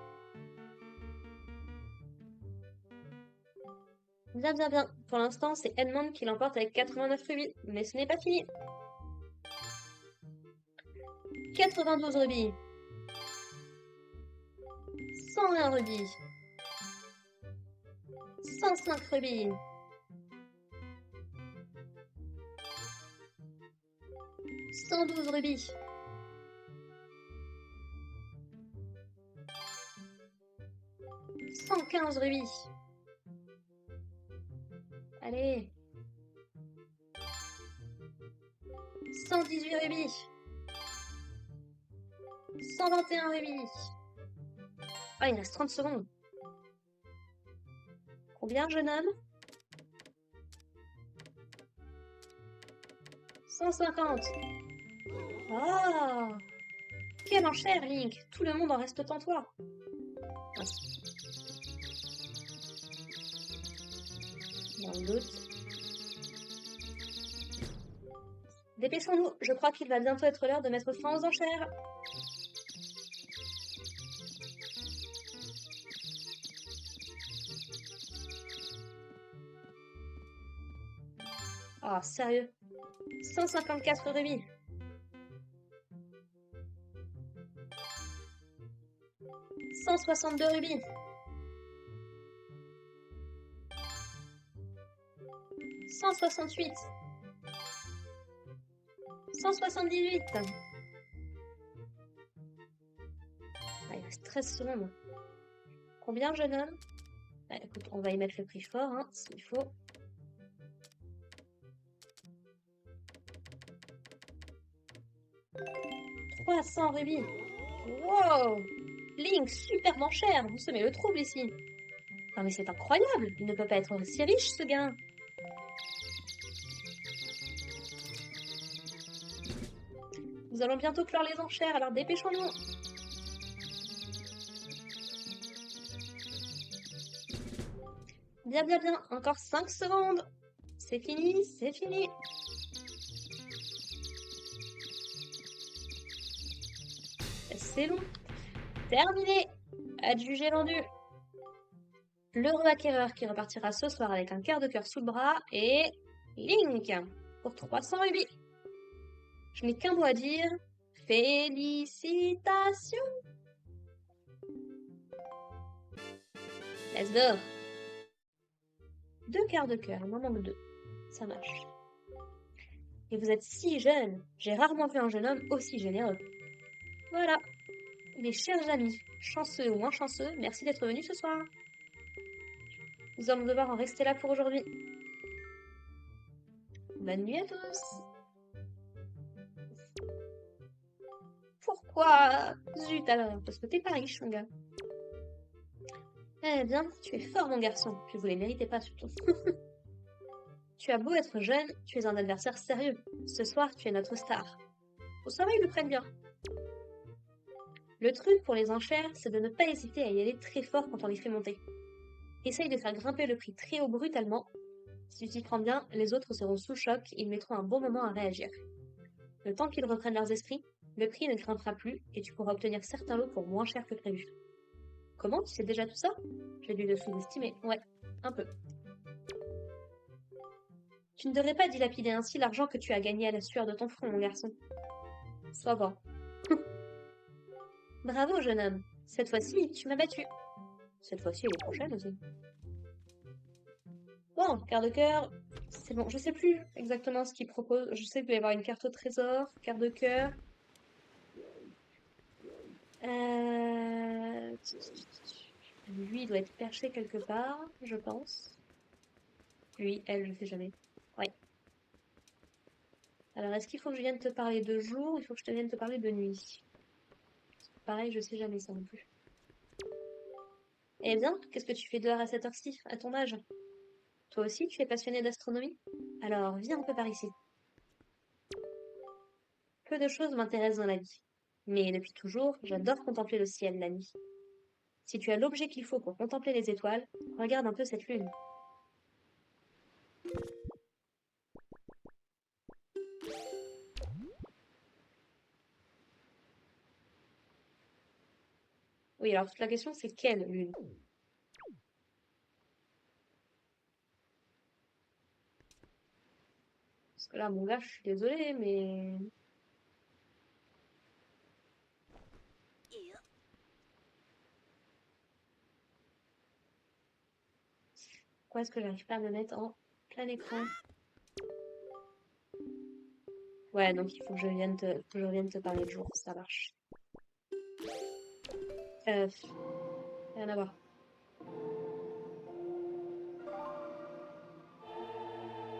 Bien, bien, bien. Pour l'instant, c'est Edmond qui l'emporte avec 89 rubis. Mais ce n'est pas fini. 92 rubis. 101 rubis. 105 rubis. 112 rubis. 115 rubis. Allez. 118 rubis. 121 rubis. Ah, il reste 30 secondes. Combien, jeune homme? 150. Ah! Quelle enchère, Link! Tout le monde en reste en toi. Dans le doute. Dépêchons-nous, je crois qu'il va bientôt être l'heure de mettre fin aux enchères. Ah, sérieux? 154 rubis. 162 rubis. 168. 178. Ah, il reste 13 secondes. Combien, jeune homme? Ah, écoute, on va y mettre le prix fort, hein, s'il faut. 300 rubis. Wow! Link, superment cher. Vous semez le trouble ici. Non mais c'est incroyable. Il ne peut pas être aussi riche, ce gars. Nous allons bientôt clore les enchères, alors dépêchons-nous. Bien, bien, bien. Encore 5 secondes. C'est fini, c'est fini. C'est long. Terminé. Adjugé vendu. L'heureux acquéreur qui repartira ce soir avec un quart de cœur sous le bras est Link pour 300 rubis. Je n'ai qu'un mot à dire. Félicitations. Let's go. 2 quarts de cœur, il m'en manque 2. Ça marche. Et vous êtes si jeune. J'ai rarement vu un jeune homme aussi généreux. Voilà. Mes chers amis, chanceux ou moins chanceux, merci d'être venus ce soir. Nous allons devoir en rester là pour aujourd'hui. Bonne nuit à tous. Pourquoi? Zut alors, parce que t'es pas riche, mon gars. Eh bien, tu es fort, mon garçon. Puis vous les méritez pas, surtout. Tu as beau être jeune, tu es un adversaire sérieux. Ce soir, tu es notre star. Au soirée, ils le prennent bien. Le truc pour les enchères, c'est de ne pas hésiter à y aller très fort quand on les fait monter. Essaye de faire grimper le prix très haut brutalement. Si tu t'y prends bien, les autres seront sous choc et ils mettront un bon moment à réagir. Le temps qu'ils reprennent leurs esprits, le prix ne grimpera plus et tu pourras obtenir certains lots pour moins cher que prévu. Comment? Tu sais déjà tout ça? J'ai dû le sous-estimer. Ouais, un peu. Tu ne devrais pas dilapider ainsi l'argent que tu as gagné à la sueur de ton front, mon garçon. Sois bon. Bravo, jeune homme. Cette fois-ci, tu m'as battu. Cette fois-ci et les prochaines aussi. Bon, quart de cœur, c'est bon. Je sais plus exactement ce qu'il propose. Je sais qu'il va y avoir une carte au trésor, quart de cœur. Lui, il doit être perché quelque part, je pense. Lui, elle, je sais jamais. Ouais. Alors, est-ce qu'il faut que je vienne te parler de jour ou il faut que je te vienne te parler de nuit? Pareil, je sais jamais ça non plus. Eh bien, qu'est-ce que tu fais dehors à cette heure-ci, à ton âge? Toi aussi, tu es passionné d'astronomie? Alors, viens un peu par ici. Peu de choses m'intéressent dans la vie. Mais depuis toujours, j'adore contempler le ciel la nuit. Si tu as l'objet qu'il faut pour contempler les étoiles, regarde un peu cette lune. Oui, alors toute la question c'est quelle lune? Parce que là, mon gars, je suis désolée, mais... Pourquoi est-ce que j'arrive pas à me mettre en plein écran? Ouais, donc il faut que je vienne te parler de jour, ça marche. Euh, Rien à voir.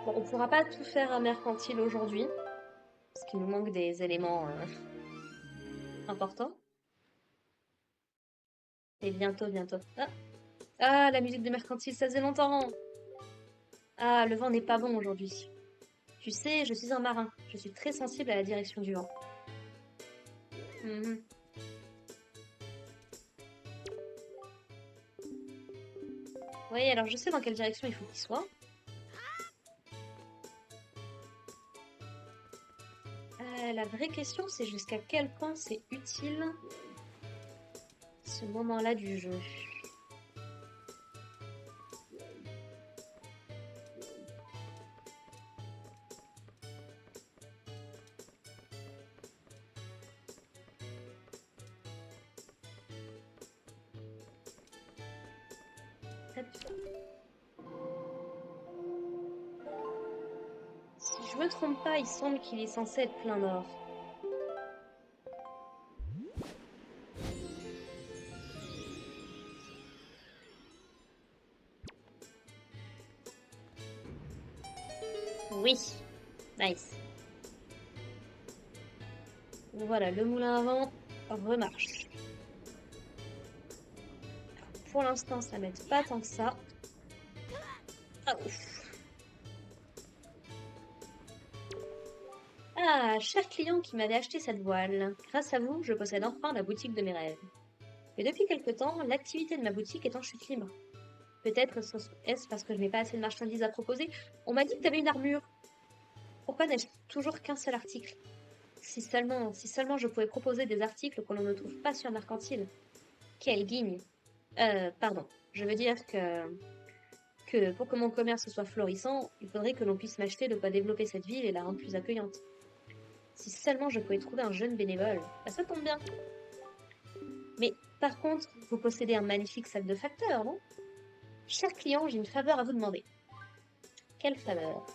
Bon, on pourra pas tout faire à mercantile aujourd'hui, parce qu'il nous manque des éléments importants. Et bientôt, bientôt. Ah, ah, la musique de mercantile, ça faisait longtemps. Ah, le vent n'est pas bon aujourd'hui. Tu sais, je suis un marin. Je suis très sensible à la direction du vent. Mhm. Oui, alors je sais dans quelle direction il faut qu'il soit. La vraie question, c'est jusqu'à quel point c'est utile ce moment-là du jeu. Hop. Si je me trompe pas, il semble qu'il est censé être plein nord. Oui. Nice. Voilà, le moulin à vent remarche. Pour l'instant, ça m'aide pas tant que ça. Ah, ouf. Ah, cher client qui m'avait acheté cette voile. Grâce à vous, je possède enfin la boutique de mes rêves. Mais depuis quelque temps, l'activité de ma boutique est en chute libre. Peut-être est-ce parce que je n'ai pas assez de marchandises à proposer. On m'a dit que tu avais une armure. Pourquoi n'ai-je toujours qu'un seul article? Si seulement je pouvais proposer des articles que l'on ne trouve pas sur Mercantile. Quel guigne. Pardon. Je veux dire que pour que mon commerce soit florissant, il faudrait que l'on puisse m'acheter de quoi développer cette ville et la rendre plus accueillante. Si seulement je pouvais trouver un jeune bénévole, bah ça tombe bien. Mais par contre, vous possédez un magnifique sac de facteur, non? Cher client, j'ai une faveur à vous demander. Quelle faveur?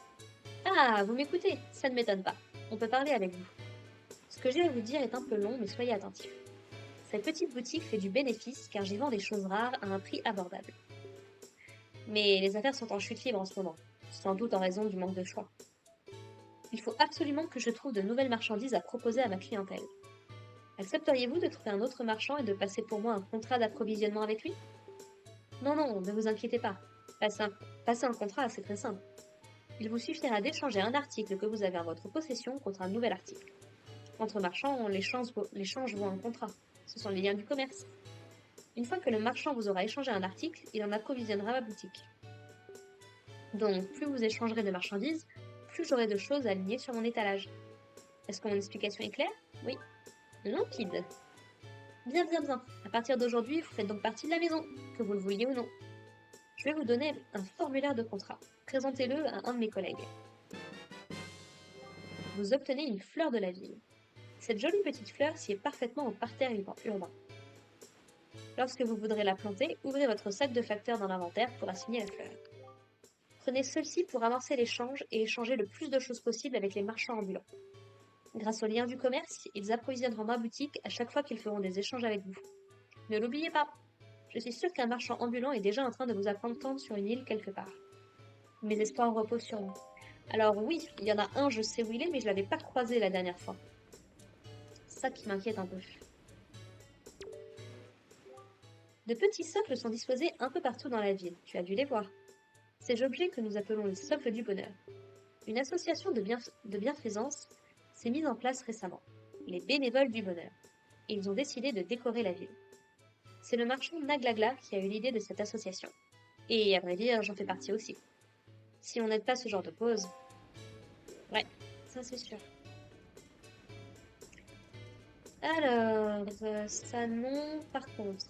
Ah, vous m'écoutez? Ça ne m'étonne pas. On peut parler avec vous. Ce que j'ai à vous dire est un peu long, mais soyez attentifs. Cette petite boutique fait du bénéfice car j'y vends des choses rares à un prix abordable. Mais les affaires sont en chute libre en ce moment, sans doute en raison du manque de choix. Il faut absolument que je trouve de nouvelles marchandises à proposer à ma clientèle. Accepteriez-vous de trouver un autre marchand et de passer pour moi un contrat d'approvisionnement avec lui? Non, non, ne vous inquiétez pas. Passer un contrat, c'est très simple. Il vous suffira d'échanger un article que vous avez en votre possession contre un nouvel article. Entre marchands, l'échange vaut un contrat. Ce sont les liens du commerce. Une fois que le marchand vous aura échangé un article, il en approvisionnera ma boutique. Donc, plus vous échangerez de marchandises, plus j'aurai de choses alignées sur mon étalage. Est-ce que mon explication est claire? Oui. Limpide. Bien, bien, bien. À partir d'aujourd'hui, vous faites donc partie de la maison, que vous le vouliez ou non. Je vais vous donner un formulaire de contrat. Présentez-le à un de mes collègues. Vous obtenez une fleur de la ville. Cette jolie petite fleur sied parfaitement au parterre urbain. Lorsque vous voudrez la planter, ouvrez votre sac de facteur dans l'inventaire pour assigner la fleur. Prenez celle-ci pour amorcer l'échange et échanger le plus de choses possible avec les marchands ambulants. Grâce aux liens du commerce, ils approvisionneront ma boutique à chaque fois qu'ils feront des échanges avec vous. Ne l'oubliez pas, je suis sûre qu'un marchand ambulant est déjà en train de vous attendre sur une île quelque part. Mes espoirs reposent sur vous. Alors oui, il y en a un, je sais où il est, mais je l'avais pas croisé la dernière fois. Ça qui m'inquiète un peu. De petits softs sont disposés un peu partout dans la ville, tu as dû les voir. Ces objets que nous appelons les softs du bonheur. Une association de bienfaisance s'est mise en place récemment, les bénévoles du bonheur, et ils ont décidé de décorer la ville. C'est le marchand Naglagla qui a eu l'idée de cette association. Et à vrai dire, j'en fais partie aussi. Si on n'aide pas ce genre de cause... Ouais, ça c'est sûr. Alors, ça non, par contre.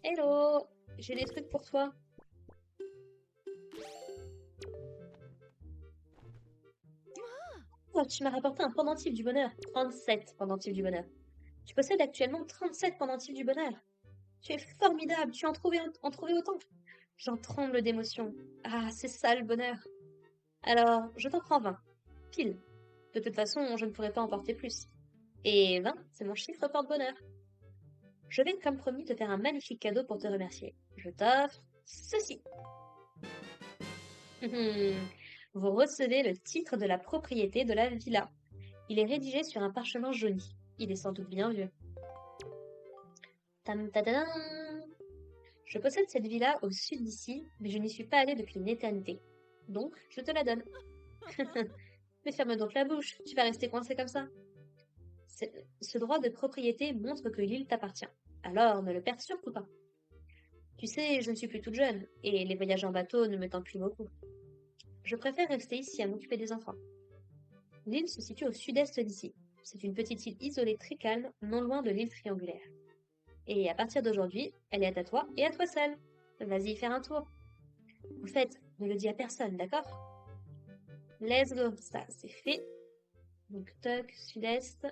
Hello, j'ai des trucs pour toi. Oh, tu m'as rapporté un pendentif du bonheur. 37 pendentifs du bonheur. Tu possèdes actuellement 37 pendentifs du bonheur. Tu es formidable, tu en trouvais autant. J'en tremble d'émotion. Ah, c'est ça le bonheur. Alors, je t'en prends 20. Pile. De toute façon, je ne pourrais pas en porter plus. Et 20, c'est mon chiffre porte-bonheur. Je vais, comme promis, te faire un magnifique cadeau pour te remercier. Je t'offre ceci. Vous recevez le titre de la propriété de la villa. Il est rédigé sur un parchemin jauni. Il est sans doute bien vieux. Tam tadadam. Je possède cette villa au sud d'ici, mais je n'y suis pas allée depuis une éternité. Donc, je te la donne. Mais ferme donc la bouche, tu vas rester coincé comme ça. Ce droit de propriété montre que l'île t'appartient. Alors, ne le perds surtout pas. Tu sais, je ne suis plus toute jeune, et les voyages en bateau ne me tentent plus beaucoup. Je préfère rester ici à m'occuper des enfants. L'île se situe au sud-est d'ici. C'est une petite île isolée très calme, non loin de l'île triangulaire. Et à partir d'aujourd'hui, elle est à toi et à toi seul. Vas-y faire un tour. En fait, ne le dis à personne, d'accord? Let's go. Ça, c'est fait. Donc, toc, sud-est.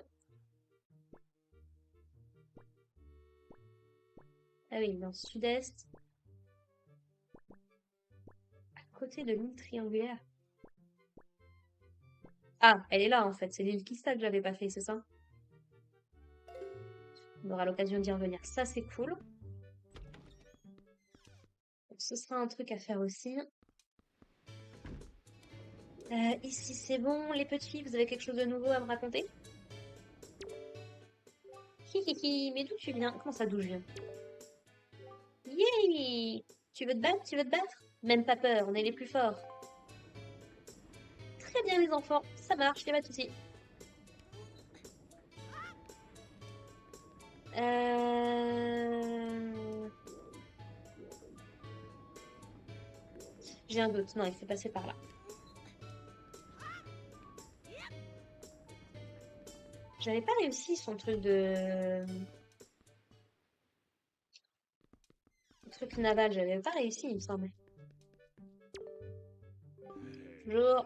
Ah oui, dans le sud-est. À côté de l'île triangulaire. Ah, elle est là en fait. C'est l'île Kista que j'avais pas fait, c'est ça? On aura l'occasion d'y revenir. Ça, c'est cool. ce sera un truc à faire aussi. Ici, c'est bon, les petits, vous avez quelque chose de nouveau à me raconter? Hihihi, mais d'où tu viens? Comment ça, d'où je viens? Yay! Tu veux te battre? Tu veux te battre? Même pas peur, on est les plus forts. Très bien, les enfants, ça marche, y'a pas de souci. J'ai un doute. Non, il faut passer par là. J'avais pas réussi son truc de... truc naval, j'avais pas réussi, il me semble. Bonjour.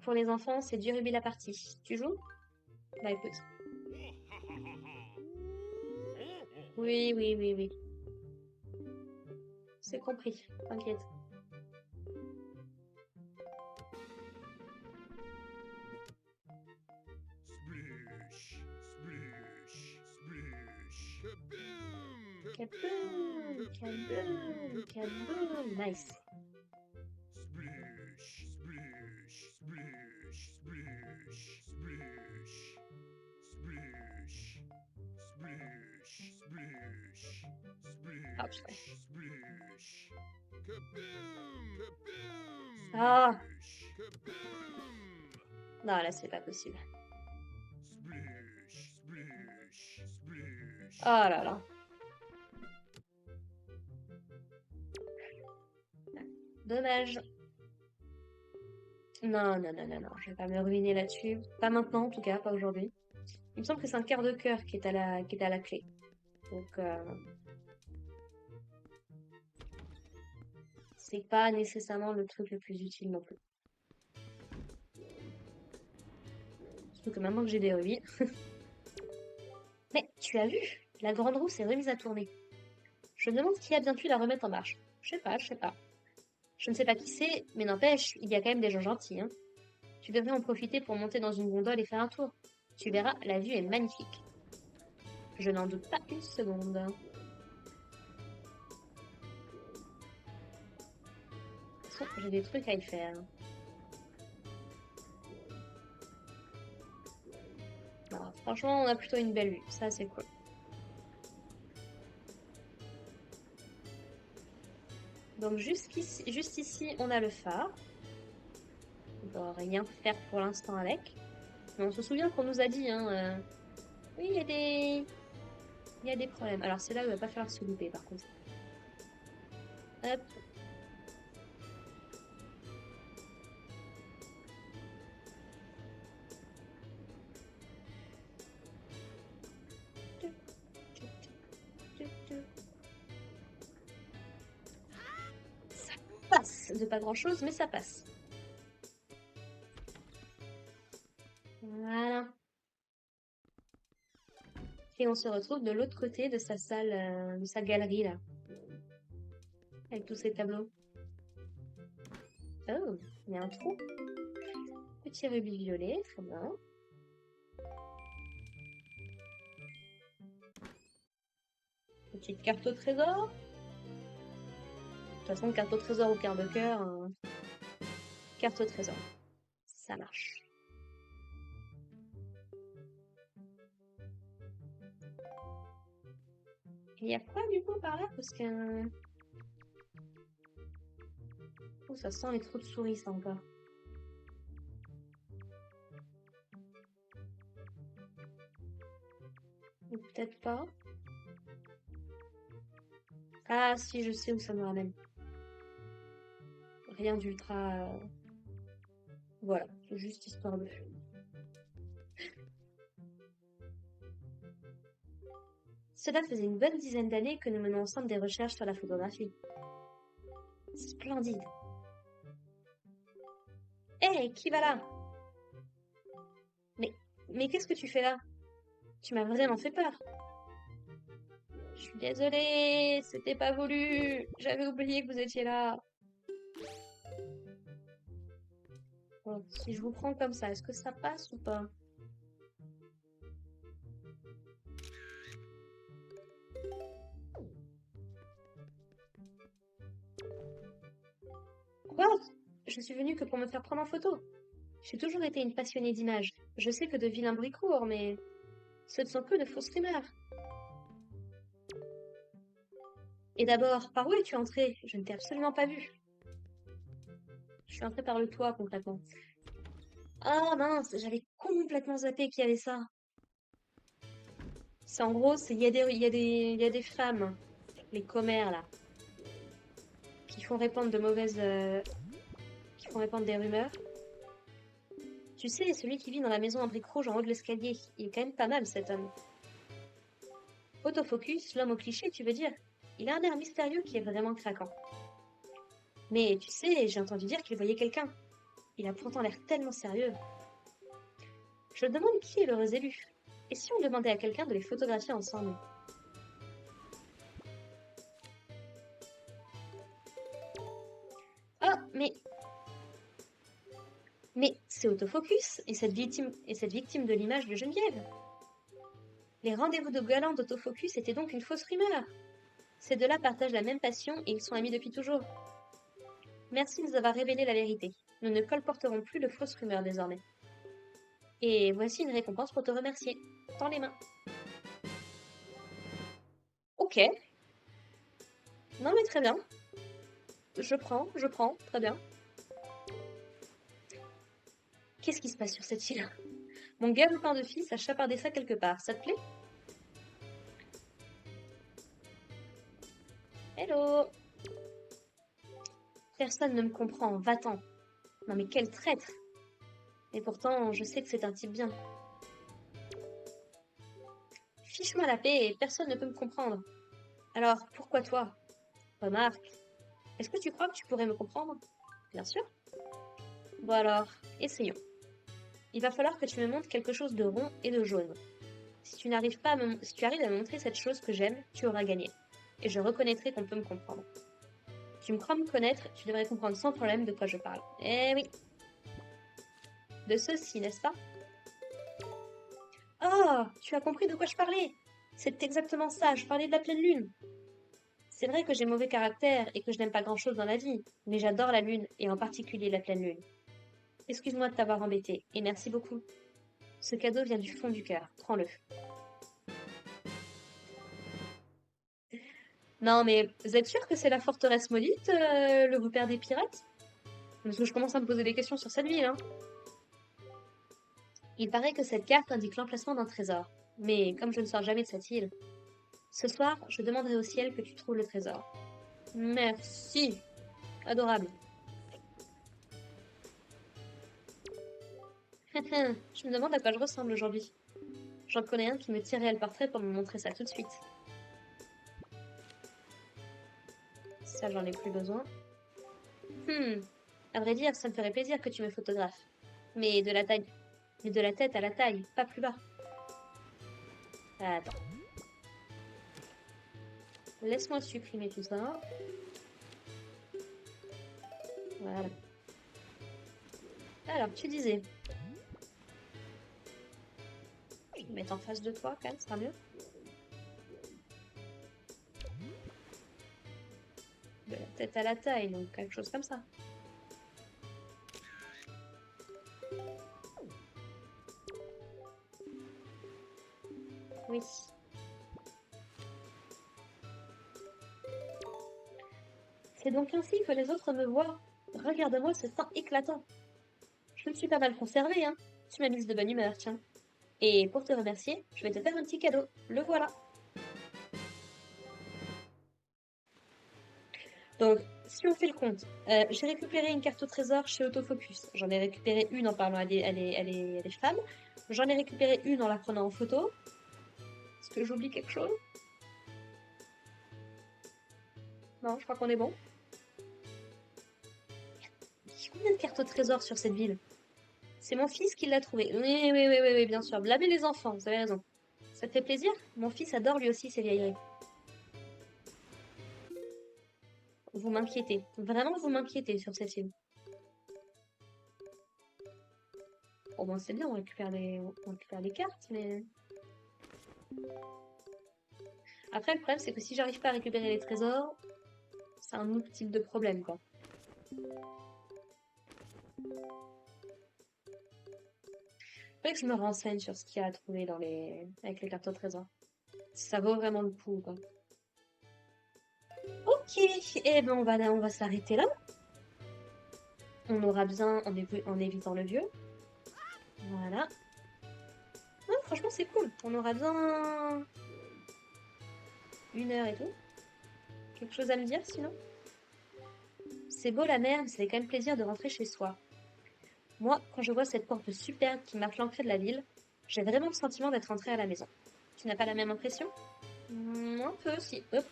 Pour les enfants, c'est du rugby la partie. Tu joues? Bah écoute. Oui, oui, oui, oui. C'est compris, t'inquiète. Sploosh, sploosh, sploosh. Kaboom! Kaboom! Kaboom! Kaboom! Nice. Sploosh, sploosh, sploosh, sploosh, sploosh. Sploosh, sploosh, sploosh, Ah, putain. sploosh, sploosh. Kaboom! Kaboom! Ah! Sploosh, kaboom! Non, là, c'est pas possible. Sploosh, sploosh, sploosh. Oh là là. Dommage. Non, non, non, non, non, je vais pas me ruiner là-dessus. Pas maintenant, en tout cas, pas aujourd'hui. Il me semble que c'est un quart de cœur qui est à la clé. Donc, c'est pas nécessairement le truc le plus utile non plus. Surtout que maintenant que j'ai des rubis. Mais tu as vu, la grande roue s'est remise à tourner. Je me demande qui a bien pu la remettre en marche. Je sais pas, je sais pas. Je ne sais pas qui c'est, mais n'empêche, il y a quand même des gens gentils, hein. Tu devrais en profiter pour monter dans une gondole et faire un tour. Tu verras, la vue est magnifique. Je n'en doute pas une seconde. De toute façon, j'ai des trucs à y faire. Alors, franchement, on a plutôt une belle vue. Ça, c'est cool. Donc, juste ici, on a le phare. On peut rien faire pour l'instant avec. Mais on se souvient qu'on nous a dit, hein, oui, il y a des problèmes. Alors, c'est là où il va pas falloir se louper, par contre. Hop. Ça passe de pas grand-chose, mais ça passe. Voilà. Et on se retrouve de l'autre côté de sa salle, de sa galerie, là. Avec tous ces tableaux. Oh, il y a un trou. Petit rubis violet, très bien. Petite carte au trésor. De toute façon, carte au trésor ou quart de cœur, carte au trésor. Ça marche. Il y a quoi du coup par là? Parce que... Oh, ça sent les trous de souris, ça encore. Ou peut-être pas. Ah si, je sais où ça me ramène. Rien d'ultra... Voilà, c'est juste histoire de... Cela faisait une bonne dizaine d'années que nous menons ensemble des recherches sur la photographie. Splendide. Hé, qui va là? Mais qu'est-ce que tu fais là? Tu m'as vraiment fait peur. Je suis désolée, c'était pas voulu. J'avais oublié que vous étiez là. Bon, si je vous prends comme ça, est-ce que ça passe ou pas? je suis venue que pour me faire prendre en photo. J'ai toujours été une passionnée d'images. Je sais que de vilains bruits courent, mais ce ne sont que de fausses rumeurs. Et d'abord, par où es-tu entrée? Je ne t'ai absolument pas vue. Je suis entrée par le toit, concrètement. Ah mince, j'avais complètement zappé qu'il y avait ça. C'est en gros, il y a des femmes, les commères là, qui font répandre qui font répandre des rumeurs. Tu sais, celui qui vit dans la maison en briques rouges en haut de l'escalier, il est quand même pas mal cet homme. Autofocus, l'homme au cliché, tu veux dire? Il a un air mystérieux qui est vraiment craquant. Mais tu sais, j'ai entendu dire qu'il voyait quelqu'un. Il a pourtant l'air tellement sérieux. Je me demande qui est l'heureux élu. Et si on demandait à quelqu'un de les photographier ensemble? Ah, mais c'est Autofocus et cette victime de l'image de Geneviève. Les rendez-vous de galant d'Autofocus étaient donc une fausse rumeur. Ces deux-là partagent la même passion et ils sont amis depuis toujours. Merci de nous avoir révélé la vérité. Nous ne colporterons plus de fausses rumeurs désormais. Et voici une récompense pour te remercier. Tends les mains. Ok. Non mais très bien. Je prends, très bien. Qu'est-ce qui se passe sur cette île? Mon galopin de fils a chapardé ça quelque part. Ça te plaît? Hello! Personne ne me comprend, va-t'en. Non mais quel traître! Et pourtant, je sais que c'est un type bien. Fiche-moi la paix et personne ne peut me comprendre. Alors, pourquoi toi? Remarque, est-ce que tu crois que tu pourrais me comprendre? Bien sûr. Bon alors, essayons. Il va falloir que tu me montres quelque chose de rond et de jaune. Si tu arrives à me montrer cette chose que j'aime, tu auras gagné. Et je reconnaîtrai qu'on peut me comprendre. Tu me crois me connaître, tu devrais comprendre sans problème de quoi je parle. Eh oui. De ceci, n'est-ce pas? Ah, tu as compris de quoi je parlais. C'est exactement ça, je parlais de la pleine lune. C'est vrai que j'ai mauvais caractère et que je n'aime pas grand-chose dans la vie, mais j'adore la lune, et en particulier la pleine lune. Excuse-moi de t'avoir embêté, et merci beaucoup. Ce cadeau vient du fond du cœur, prends-le. Non mais, vous êtes sûr que c'est la forteresse maudite, le repère des pirates? Parce que je commence à me poser des questions sur cette ville, hein. Il paraît que cette carte indique l'emplacement d'un trésor. Mais comme je ne sors jamais de cette île, ce soir, je demanderai au ciel que tu trouves le trésor. Merci. Adorable. Je me demande à quoi je ressemble aujourd'hui. J'en connais un qui me tirerait le portrait pour me montrer ça tout de suite. Ça, j'en ai plus besoin. À vrai dire, ça me ferait plaisir que tu me photographes. Mais de la taille. Mais de la tête à la taille, pas plus bas. Attends. Laisse-moi supprimer tout ça. Voilà. Alors, tu disais. Je vais me mettre en face de toi, quand même, ce sera mieux. De la tête à la taille, donc quelque chose comme ça. Oui. C'est donc ainsi que les autres me voient. Regarde-moi ce teint éclatant. Je me suis pas mal conservée, hein. Tu m'as mise de bonne humeur, tiens. Et pour te remercier, je vais te faire un petit cadeau. Le voilà. Donc, si on fait le compte, j'ai récupéré une carte au trésor chez Autofocus. J'en ai récupéré une en parlant à des femmes. J'en ai récupéré une en la prenant en photo. Est-ce que j'oublie quelque chose? Non, je crois qu'on est bon. Il y a combien de cartes au trésor sur cette ville? C'est mon fils qui l'a trouvé. Oui, bien sûr. Blâmez les enfants, vous avez raison. Ça te fait plaisir? Mon fils adore lui aussi ces vieilleries. Vous m'inquiétez. Vraiment, vous m'inquiétez sur cette île. Bon, bon, c'est bien, on récupère les cartes, mais... Après, le problème, c'est que si j'arrive pas à récupérer les trésors, c'est un autre type de problème, quoi. Faudrait que je me renseigne sur ce qu'il y a à trouver avec les cartes au trésor. Si ça vaut vraiment le coup, quoi. Ok, et ben on va s'arrêter là. On aura bien en évitant le vieux. Voilà. Ouais, franchement, c'est cool. On aura bien 1 heure et tout. Quelque chose à me dire sinon? C'est beau la mer, mais c'est quand même plaisir de rentrer chez soi. Moi, quand je vois cette porte superbe qui marque l'entrée de la ville, j'ai vraiment le sentiment d'être rentrée à la maison. Tu n'as pas la même impression? Un peu, si. Hop.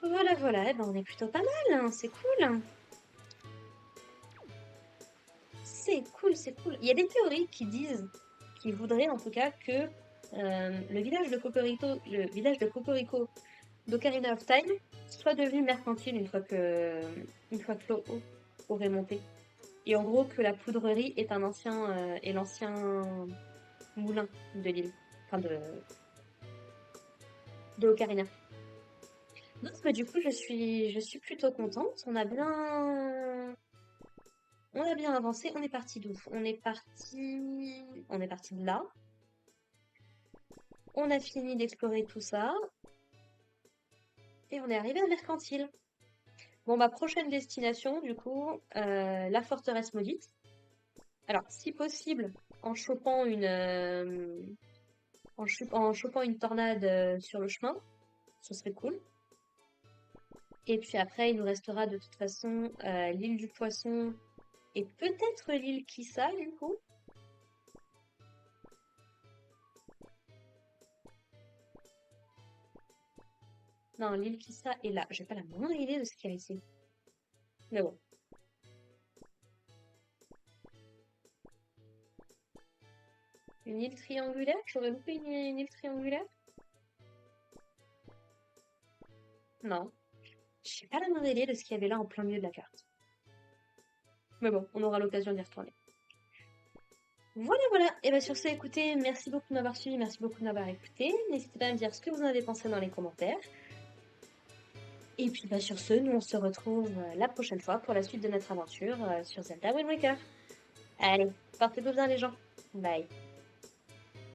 Voilà, voilà. Eh ben, on est plutôt pas mal, hein. C'est cool. C'est cool, c'est cool. Il y a des théories qui voudraient en tout cas que le village de Cocorico d'Ocarina of Time soit devenu mercantile une fois que l'eau aurait monté. Et en gros que la poudrerie est l'ancien moulin de l'île, enfin de Ocarina. Donc bah, du coup je suis plutôt contente. On a bien avancé. On est parti d'où? On est parti de là. On a fini d'explorer tout ça et on est arrivé à Mercantile. Bon, ma prochaine destination, du coup, la forteresse maudite. Alors, si possible, en chopant en chopant une tornade sur le chemin, ce serait cool. Et puis après, il nous restera de toute façon l'île du Poisson et peut-être l'île Kissa, du coup. Non, l'île Kissa est là. J'ai pas la moindre idée de ce qu'il y a ici. Mais bon. Une île triangulaire? J'aurais loupé une île triangulaire? Non. J'ai pas la moindre idée de ce qu'il y avait là en plein milieu de la carte. Mais bon, on aura l'occasion d'y retourner. Voilà, voilà. Et bien sur ce, écoutez, merci beaucoup de m'avoir suivi, merci beaucoup de m'avoir écouté. N'hésitez pas à me dire ce que vous en avez pensé dans les commentaires. Et puis bah, sur ce, nous on se retrouve la prochaine fois pour la suite de notre aventure sur Zelda Wind Waker. Allez, portez-vous bien les gens. Bye.